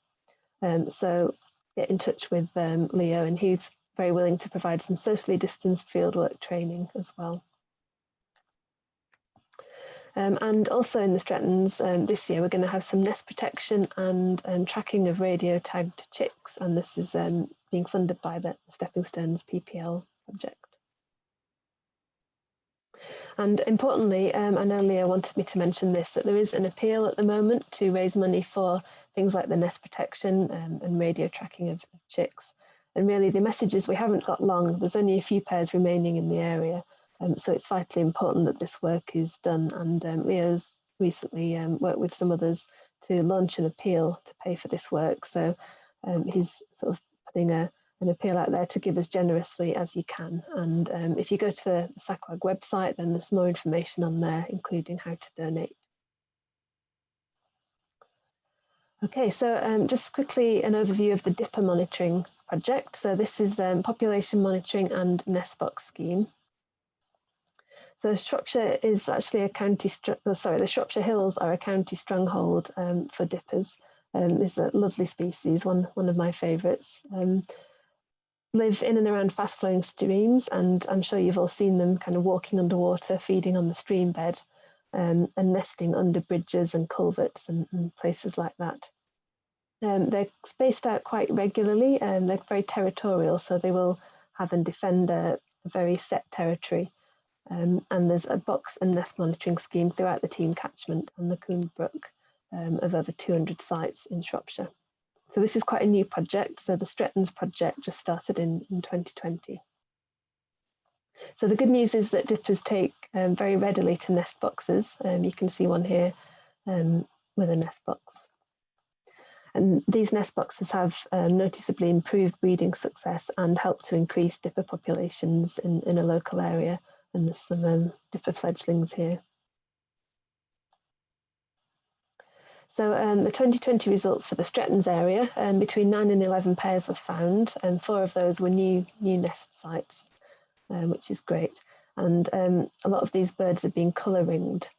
So get in touch with Leo, and he's very willing to provide some socially distanced fieldwork training as well. And also in the Stretons this year, we're going to have some nest protection and tracking of radio tagged chicks, and this is being funded by the Stepping Stones PPL project. And importantly, I know Leo wanted me to mention this, that there is an appeal at the moment to raise money for things like the nest protection and radio tracking of chicks. And really the message is we haven't got long, there's only a few pairs remaining in the area. So it's vitally important that this work is done, and Leo's recently worked with some others to launch an appeal to pay for this work. So he's sort of putting an appeal out there to give as generously as you can. And if you go to the Sacwg website, then there's more information on there, including how to donate. Okay, so just quickly an overview of the dipper monitoring project. So this is population monitoring and nest box scheme. So Shropshire is actually a county, the Shropshire Hills are a county stronghold for dippers. It's a lovely species, one of my favourites. Live in and around fast flowing streams, and I'm sure you've all seen them kind of walking underwater, feeding on the stream bed, and nesting under bridges and culverts and places like that. They're spaced out quite regularly, and they're very territorial, so they will have and defend a very set territory. And there's a box and nest monitoring scheme throughout the team catchment on the Coombe Brook of over 200 sites in Shropshire. So this is quite a new project. So the Strettons project just started in 2020. So the good news is that dippers take very readily to nest boxes. You can see one here with a nest box. And these nest boxes have noticeably improved breeding success and help to increase dipper populations in a local area. And there's some dipper fledglings here. So the 2020 results for the Strettons area, between 9 and 11 pairs were found, and 4 of those were new nest sites, which is great. And a lot of these birds have been colour ringed,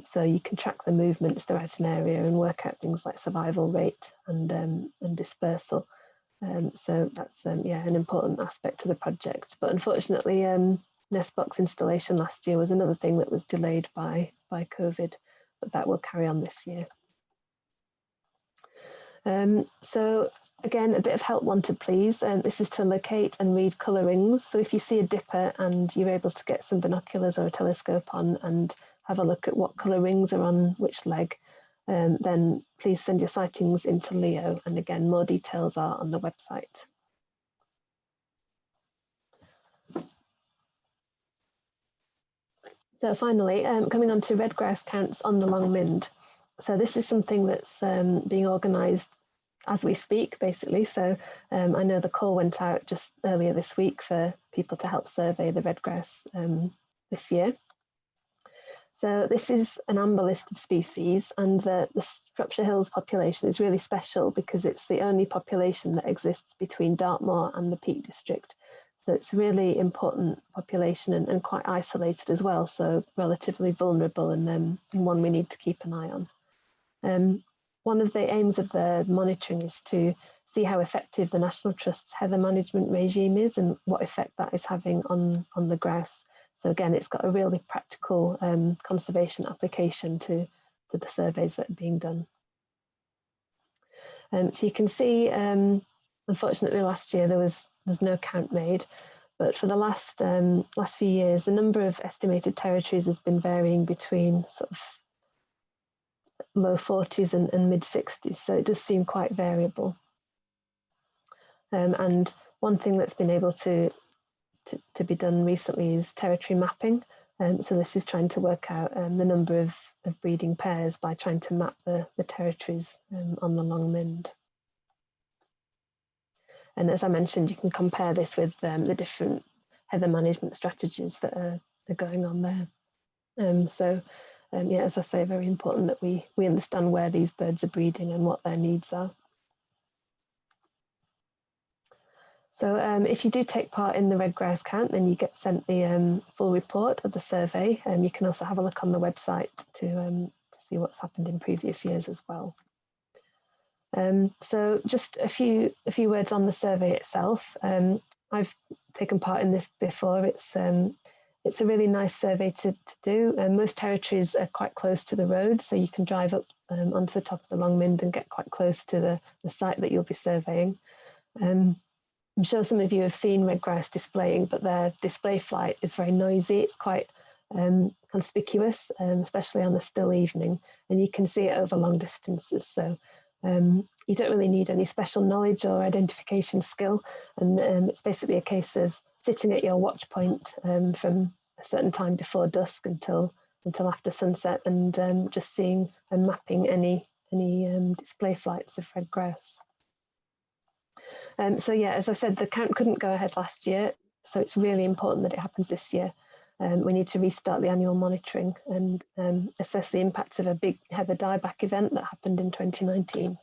so you can track the movements throughout an area and work out things like survival rate and dispersal. So that's yeah, an important aspect of the project. But unfortunately, nest box installation last year was another thing that was delayed by COVID, but that will carry on this year. So again, a bit of help wanted, please. This is to locate and read colour rings. So if you see a dipper and you're able to get some binoculars or a telescope on and have a look at what colour rings are on which leg, then please send your sightings into Leo. And again, more details are on the website. So finally, coming on to red grouse counts on the Long Mynd. So this is something that's being organised as we speak, basically. So I know the call went out just earlier this week for people to help survey the red grouse this year. So this is an amber listed species, and the Shropshire Hills population is really special because it's the only population that exists between Dartmoor and the Peak District. So it's a really important population and quite isolated as well, so relatively vulnerable and one we need to keep an eye on. One of the aims of the monitoring is to see how effective the National Trust's heather management regime is and what effect that is having on the grouse. So again, it's got a really practical conservation application to the surveys that are being done. So you can see, unfortunately last year there's no count made, but for the last few years, the number of estimated territories has been varying between sort of low 40s and mid 60s, so it does seem quite variable. And one thing that's been able to be done recently is territory mapping. So this is trying to work out the number of breeding pairs by trying to map the territories on the Long Mynd. And as I mentioned, you can compare this with the different heather management strategies that are going on there. Yeah, as I say, very important that we understand where these birds are breeding and what their needs are. So if you do take part in the red grouse count, then you get sent the full report of the survey. You can also have a look on the website to see what's happened in previous years as well. So just a few words on the survey itself. I've taken part in this before. It's a really nice survey to do. Most territories are quite close to the road, so you can drive up onto the top of the Long Mynd and get quite close to the site that you'll be surveying. I'm sure some of you have seen red grouse displaying, but their display flight is very noisy. It's quite conspicuous, especially on a still evening, and you can see it over long distances. So you don't really need any special knowledge or identification skill, and it's basically a case of sitting at your watch point from a certain time before dusk until after sunset, and just seeing and mapping any display flights of red grouse. So yeah, as I said, the count couldn't go ahead last year, so it's really important that it happens this year. we need to restart the annual monitoring and assess the impacts of a big heather dieback event that happened in 2019.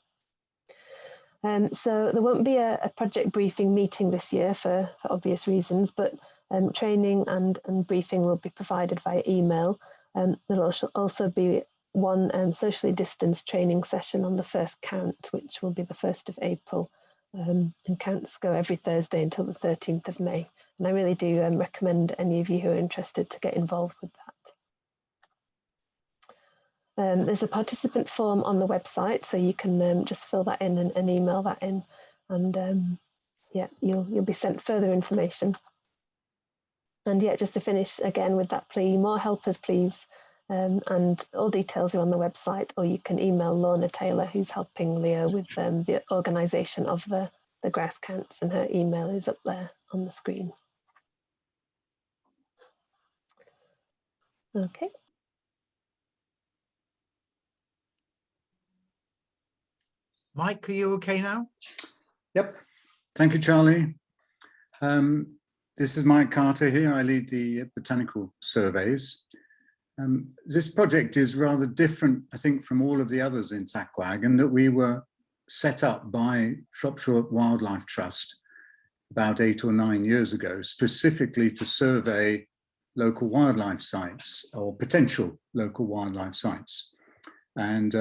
So there won't be a project briefing meeting this year for obvious reasons, but training and briefing will be provided via email. There'll also be one socially distanced training session on the first count, which will be the 1st of April. And counts go every Thursday until the 13th of May. And I really do recommend any of you who are interested to get involved with that. There's a participant form on the website, so you can just fill that in and email that in, and yeah, you'll be sent further information. And yeah, just to finish again with that plea, more helpers, please. And all details are on the website, or you can email Lorna Taylor, who's helping Leo with the organisation of the grass counts, and her email is up there on the screen. Okay. Mike, are you okay now? Yep. Thank you, Charlie. This is Mike Carter here. I lead the botanical surveys. This project is rather different, I think, from all of the others in Sacwg, in that we were set up by Shropshire Wildlife Trust about 8 or 9 years ago, specifically to survey local wildlife sites or potential local wildlife sites. And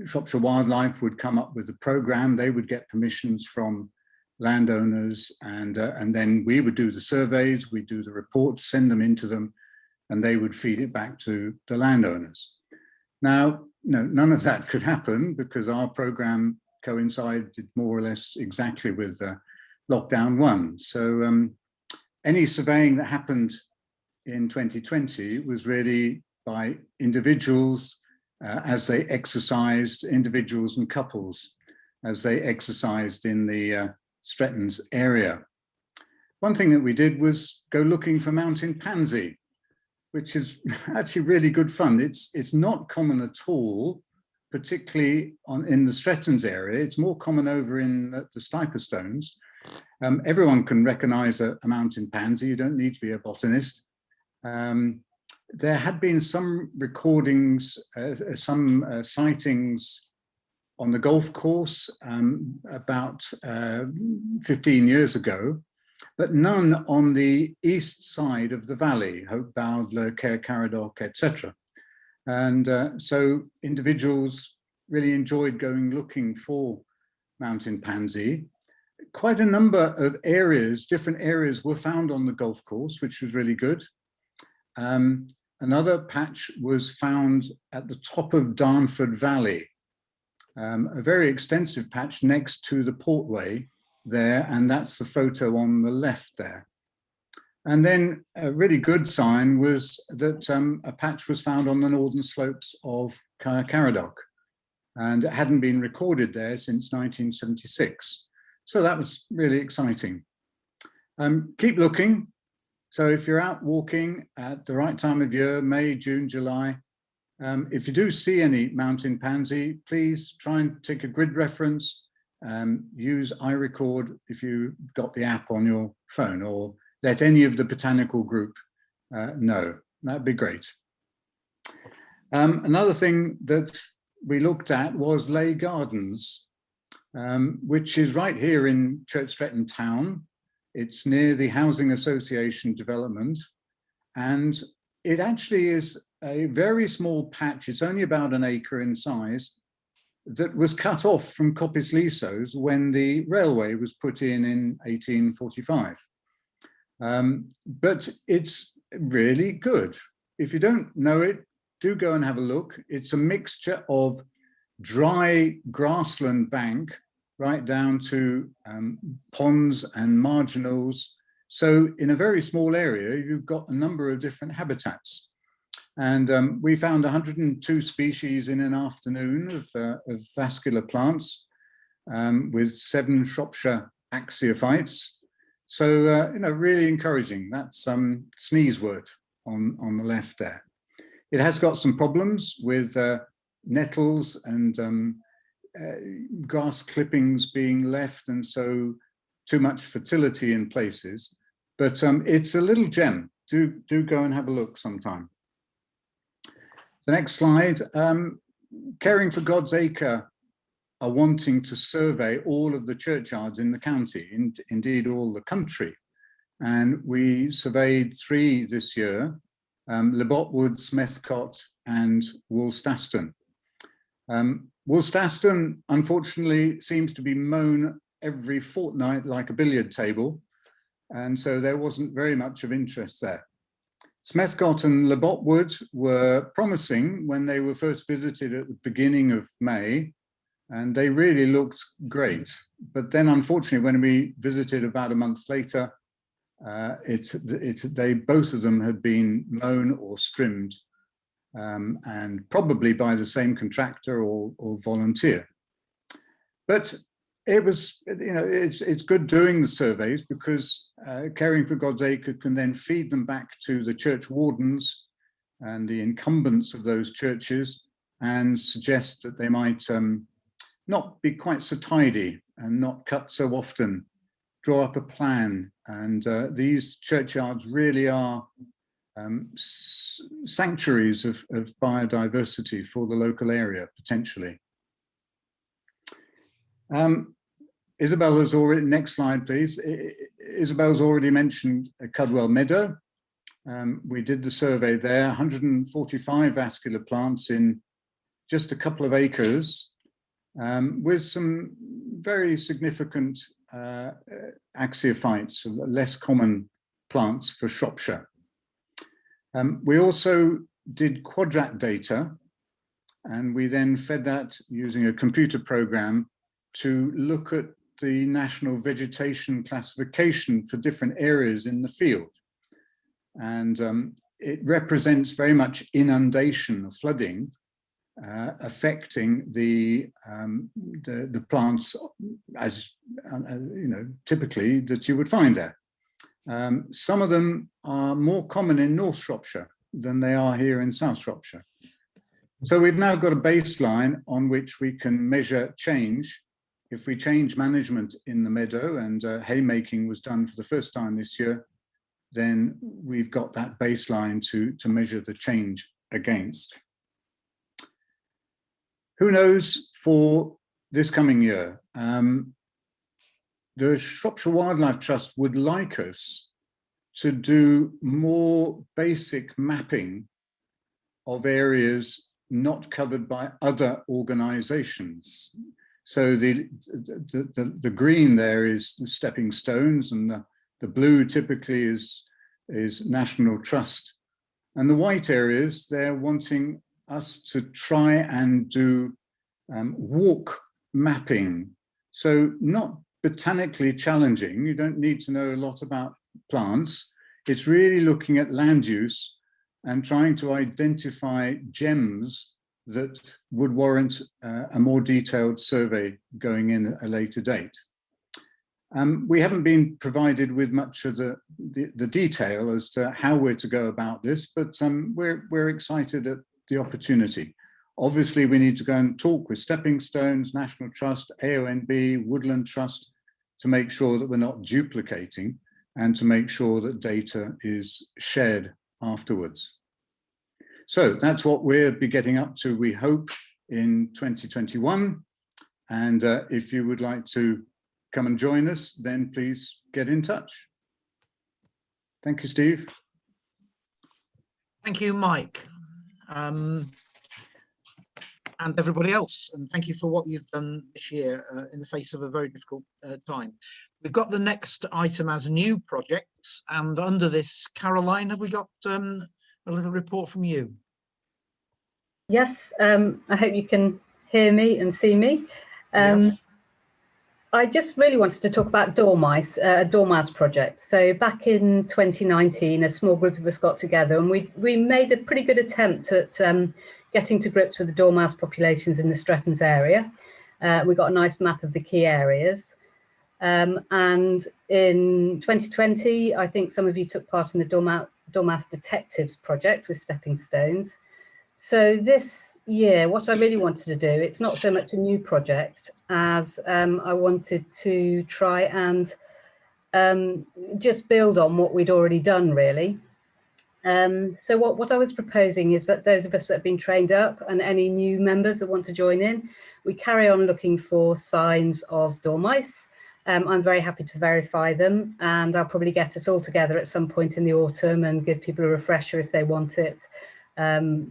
Shropshire Wildlife would come up with a program. They would get permissions from landowners, and then we would do the surveys, we'd do the reports, send them into them, and they would feed it back to the landowners. Now, no, none of that could happen because our program coincided more or less exactly with lockdown 1. So any surveying that happened in 2020 was really by individuals as they exercised, individuals and couples as they exercised in the Strettons area. One thing that we did was go looking for mountain pansy, which is actually really good fun. It's not common at all, particularly in the Strettons area. It's more common over in the Stiper Stones. Everyone can recognize a mountain pansy. You don't need to be a botanist. There had been some recordings, some sightings on the golf course about 15 years ago, but none on the east side of the valley, Hope Bowdler, Caer Caradoc, etc. And so individuals really enjoyed going looking for mountain pansy. Quite a number of areas, different areas were found on the golf course, which was really good. Another patch was found at the top of Darnford Valley, a very extensive patch next to the Portway there, and that's the photo on the left there. And then a really good sign was that a patch was found on the northern slopes of Caer Caradoc, and it hadn't been recorded there since 1976. So that was really exciting. Keep looking. So if you're out walking at the right time of year, May, June, July, if you do see any mountain pansy, please try and take a grid reference, use iRecord if you've got the app on your phone, or let any of the botanical group know. That'd be great. Another thing that we looked at was Ley Gardens, which is right here in Church Stretton town. It's near the Housing Association development, and it actually is a very small patch. It's only about an acre in size, that was cut off from Coppice Leasos when the railway was put in 1845. But it's really good. If you don't know it, do go and have a look. It's a mixture of dry grassland bank right down to ponds and marginals. So in a very small area, you've got a number of different habitats. And we found 102 species in an afternoon of vascular plants with 7 Shropshire axiophytes. So, you know, really encouraging. That's sneezewort on the left there. It has got some problems with nettles and grass clippings being left, and so too much fertility in places. But it's a little gem. do go and have a look sometime. The next slide. Caring for God's Acre are wanting to survey all of the churchyards in the county, indeed all the country. And we surveyed 3 this year, Lebotwood, Smethcott and Woolstaston. Woolstaston, unfortunately, seems to be mown every fortnight like a billiard table, and so there wasn't very much of interest there. Smethcott and Lebotwood were promising when they were first visited at the beginning of May, and they really looked great. But then, unfortunately, when we visited about a month later, both of them had been mown or trimmed, and probably by the same contractor or volunteer. But it was, it's good doing the surveys, because Caring for God's Acre can then feed them back to the church wardens and the incumbents of those churches, and suggest that they might not be quite so tidy and not cut so often, draw up a plan. And these churchyards really are sanctuaries of biodiversity for the local area, potentially. Isabel has already, next slide please. Isabel's already mentioned Cudwell Meadow. We did the survey there, 145 vascular plants in just a couple of acres, with some very significant axiophytes, less common plants for Shropshire. We also did quadrat data, and we then fed that using a computer program to look at the national vegetation classification for different areas in the field. And it represents very much inundation or flooding affecting the plants, as typically that you would find there. Some of them are more common in North Shropshire than they are here in South Shropshire. So we've now got a baseline on which we can measure change. If we change management in the meadow, and haymaking was done for the first time this year, then we've got that baseline to measure the change against. Who knows for this coming year? The Shropshire Wildlife Trust would like us to do more basic mapping of areas not covered by other organisations. So the green there is the stepping stones, and the blue typically is National Trust. And the white areas, they're wanting us to try and do walk mapping. So not botanically challenging, you don't need to know a lot about plants. It's really looking at land use and trying to identify gems that would warrant a more detailed survey going in at a later date. We haven't been provided with much of the detail as to how we're to go about this, but we're excited at the opportunity. Obviously, we need to go and talk with Stepping Stones, National Trust, AONB, Woodland Trust, to make sure that we're not duplicating, and to make sure that data is shared afterwards. So that's what we'll be getting up to, we hope, in 2021. And if you would like to come and join us, then please get in touch. Thank you, Steve. Thank you, Mike. And everybody else, and thank you for what you've done this year in the face of a very difficult time. We've got the next item as new projects, and under this, Caroline, have we got a little report from you? Yes, I hope you can hear me and see me. Yes. I just really wanted to talk about dormice, a dormouse project. So back in 2019, a small group of us got together, and we made a pretty good attempt at getting to grips with the dormouse populations in the Strettons area. We got a nice map of the key areas. And in 2020, I think some of you took part in the Dormouse Detectives project with Stepping Stones. So this year, what I really wanted to do, it's not so much a new project as I wanted to try and just build on what we'd already done, really. So what I was proposing is that those of us that have been trained up and any new members that want to join in, we carry on looking for signs of dormice. I'm very happy to verify them, and I'll probably get us all together at some point in the autumn and give people a refresher if they want it,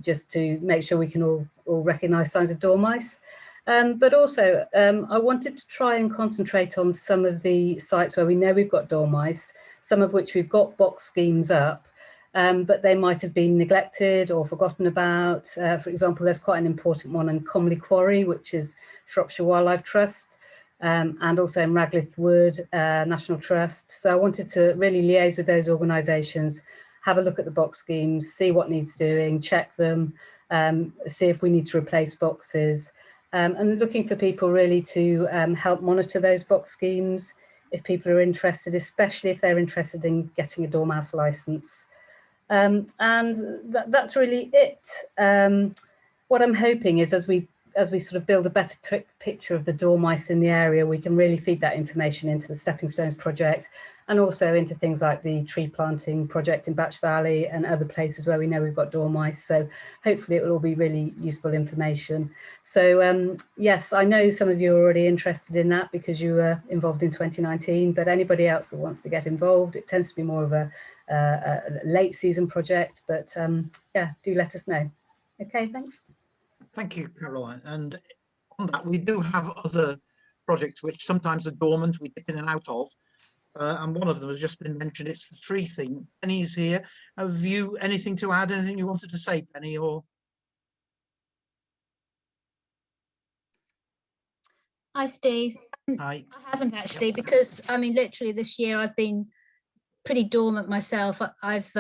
just to make sure we can all recognise signs of dormice. But also, I wanted to try and concentrate on some of the sites where we know we've got dormice, some of which we've got box schemes up, but they might have been neglected or forgotten about. For example, there's quite an important one in Comley Quarry, which is Shropshire Wildlife Trust, and also in Raglith Wood National Trust. So I wanted to really liaise with those organisations, have a look at the box schemes, see what needs doing, check them, see if we need to replace boxes, and looking for people really to help monitor those box schemes if people are interested, especially if they're interested in getting a dormouse licence. And that's really it. What I'm hoping is as we sort of build a better picture of the dormice in the area, we can really feed that information into the Stepping Stones project and also into things like the tree planting project in Batch Valley and other places where we know we've got dormice. So hopefully it will all be really useful information. So yes, I know some of you are already interested in that because you were involved in 2019, but anybody else that wants to get involved, it tends to be more of a late season project, but yeah, do let us know. Okay, thanks. Thank you, Caroline. And on that, we do have other projects which sometimes are dormant, we dip in and out of. And one of them has just been mentioned, it's the tree thing. Penny's here. Have you anything to add, anything you wanted to say, Penny? Or Hi, Steve. Hi. I haven't actually, because I mean, literally this year I've been pretty dormant myself. I've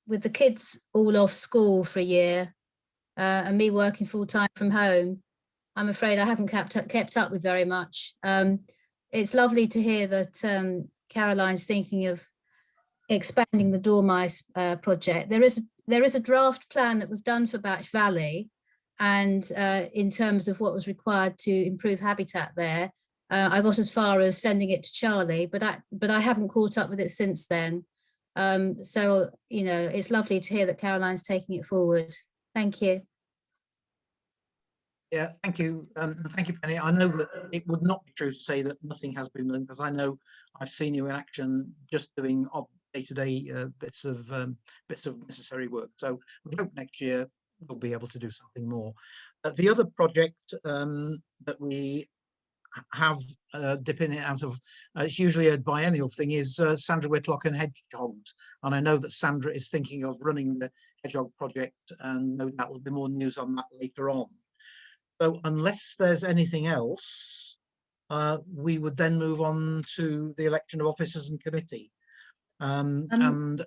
with the kids all off school for a year and me working full time from home, I'm afraid I haven't kept up with very much. It's lovely to hear that Caroline's thinking of expanding the dormice project. There is a draft plan that was done for Batch Valley, and in terms of what was required to improve habitat there, I got as far as sending it to Charlie, but I haven't caught up with it since then. So you know, it's lovely to hear that Caroline's taking it forward. Thank you. Yeah, thank you. Thank you, Penny. I know that it would not be true to say that nothing has been done, because I know I've seen you in action just doing day-to-day bits of necessary work. So we hope next year we'll be able to do something more. The other project that we have dipping it out of, it's usually a biennial thing, is Sandra Whitlock and hedgehogs. And I know that Sandra is thinking of running the hedgehog project, and no doubt there'll be more news on that later on. So unless there's anything else, we would then move on to the election of officers and committee. And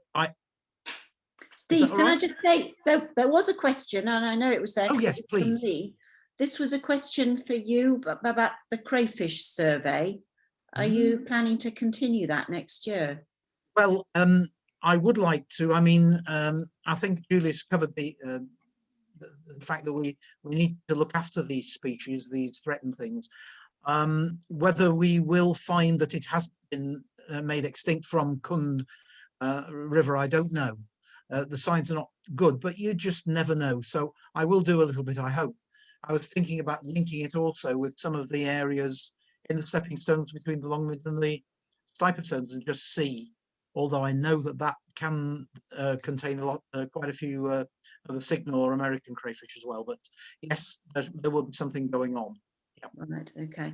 Steve, can I just say, there was a question, and I know it was there. Oh yes, please. For me. This was a question for you about the crayfish survey. Are you planning to continue that next year? Well, I would like to. I mean, I think Julie's covered the fact that we need to look after these species, these threatened things. Whether we will find that it has been made extinct from Kund River, I don't know. The signs are not good, but you just never know. So I will do a little bit, I hope. I was thinking about linking it also with some of the areas in the stepping stones between the Longmid and the Stiper stones, and just see, although I know that that can contain a lot, quite a few of the signal or American crayfish as well. But yes, there will be something going on. Yep. Right. Okay.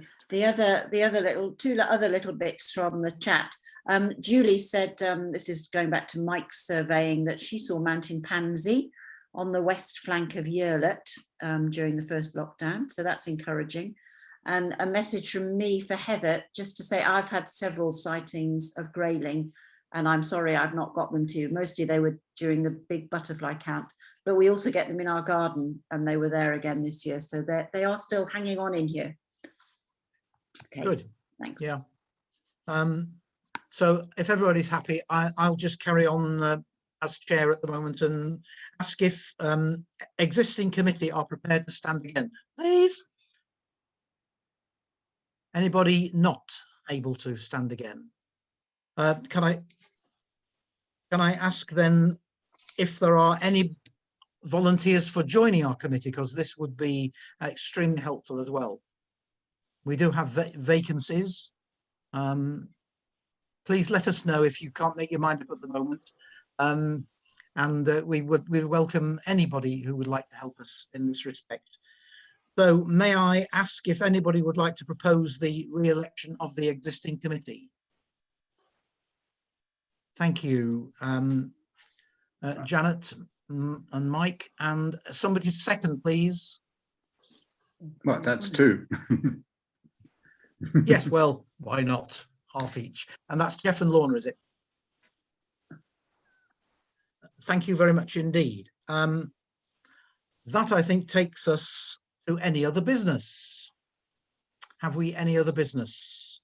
Two other little bits from the chat. Julie said, this is going back to Mike's surveying, that she saw mountain pansy on the west flank of Yerlet during the first lockdown. So that's encouraging. And a message from me for Heather, just to say I've had several sightings of grayling, and I'm sorry I've not got them to you. Mostly they were during the big butterfly count, but we also get them in our garden, and they were there again this year. So they are still hanging on in here. Okay, good. Thanks. Yeah. So if everybody's happy, I'll just carry on as chair at the moment and ask if existing committee are prepared to stand again, please. Anybody not able to stand again? Can I ask then if there are any volunteers for joining our committee, because this would be extremely helpful as well. We do have vacancies. Please let us know if you can't make your mind up at the moment. We'd welcome anybody who would like to help us in this respect. So may I ask if anybody would like to propose the re-election of the existing committee? Thank you, Janet and Mike, and somebody to second, please. Well, that's two. Yes, well, why not? Half each. And that's Jeff and Lorna, is it? Thank you very much indeed. That, I think, takes us to any other business. Have we any other business?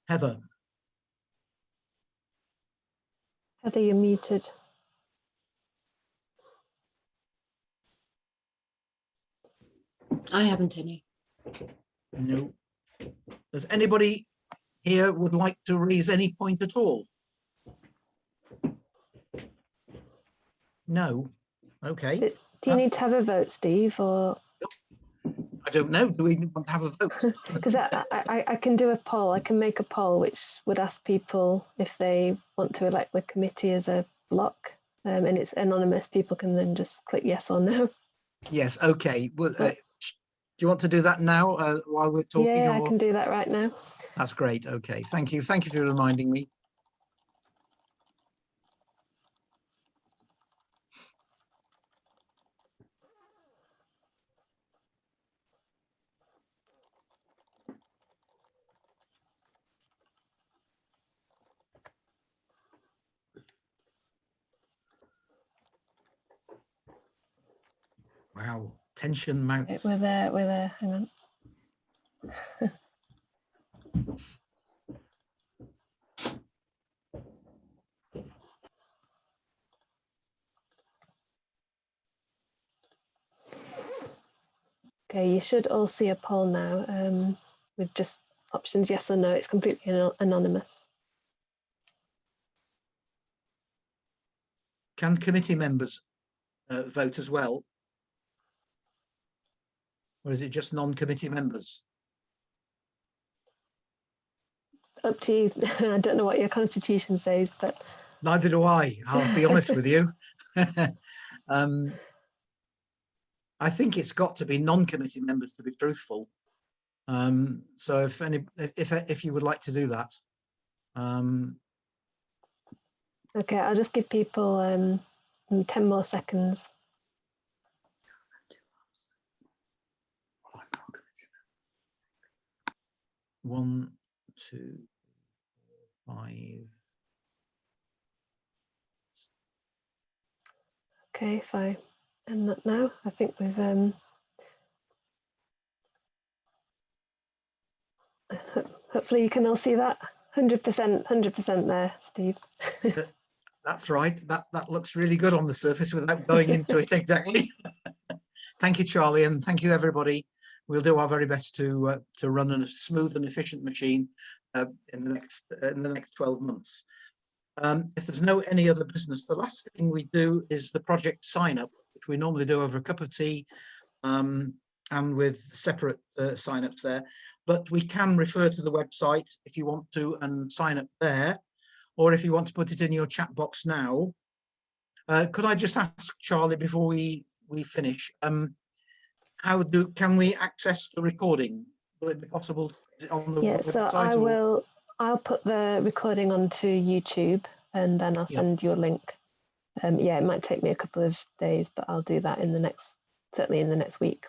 Heather. Heather, you're muted. I haven't any. No. Does anybody here would like to raise any point at all? No. Okay. Do you need to have a vote, Steve, or? I don't know. Do we want to have a vote? Because I can do a poll. I can make a poll which would ask people if they want to elect the committee as a block, and it's anonymous. People can then just click yes or no. Yes. Okay. Well, do you want to do that now while we're talking? Yeah, or? I can do that right now. That's great. Okay. Thank you. Thank you for reminding me. Wow, tension mounts. We're there, hang on. Okay, you should all see a poll now with just options yes or no. It's completely anonymous. Can committee members vote as well? Or is it just non-committee members? Up to you. I don't know what your constitution says, but neither do I. I'll be honest with you. I think it's got to be non-committee members, to be truthful. So if you would like to do that. Okay, I'll just give people 10 more seconds. One, 2, 5. Okay, if I end that now, I think we've hopefully you can all see that 100% there, Steve. That's right. That looks really good on the surface without going into it exactly. Thank you, Charlie, and thank you, everybody. We'll do our very best to run a smooth and efficient machine in the next 12 months. If there's any other business, the last thing we do is the project sign up, which we normally do over a cup of tea and with separate sign-ups there. But we can refer to the website if you want to and sign up there, or if you want to put it in your chat box now. Could I just ask Charlie before we finish, can we access the recording? Will it be possible on the website? So I'll put the recording onto YouTube and then I'll send you a link. Yeah, it might take me a couple of days, but I'll do that certainly in the next week.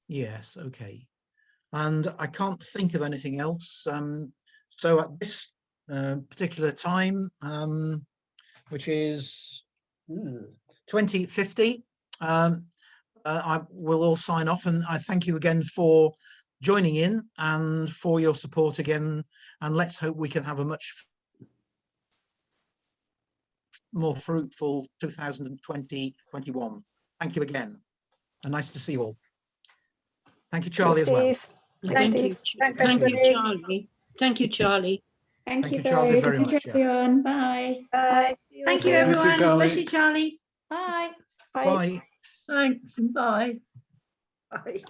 Yes, okay. And I can't think of anything else. So at this particular time, which is 2050, I will all sign off, and I thank you again for joining in and for your support again, and let's hope we can have a much more fruitful 2020-21. Thank you again, and nice to see you all. Thank you, Charlie, as well. Thank you, Charlie. Thank you, Charlie. Thank you Charlie, both. very Thank you, much, yeah. everyone. Bye. Bye. Thank you, Thank you, everyone, Carly. especially Charlie. Bye. Bye. Bye. Thanks and bye. Bye.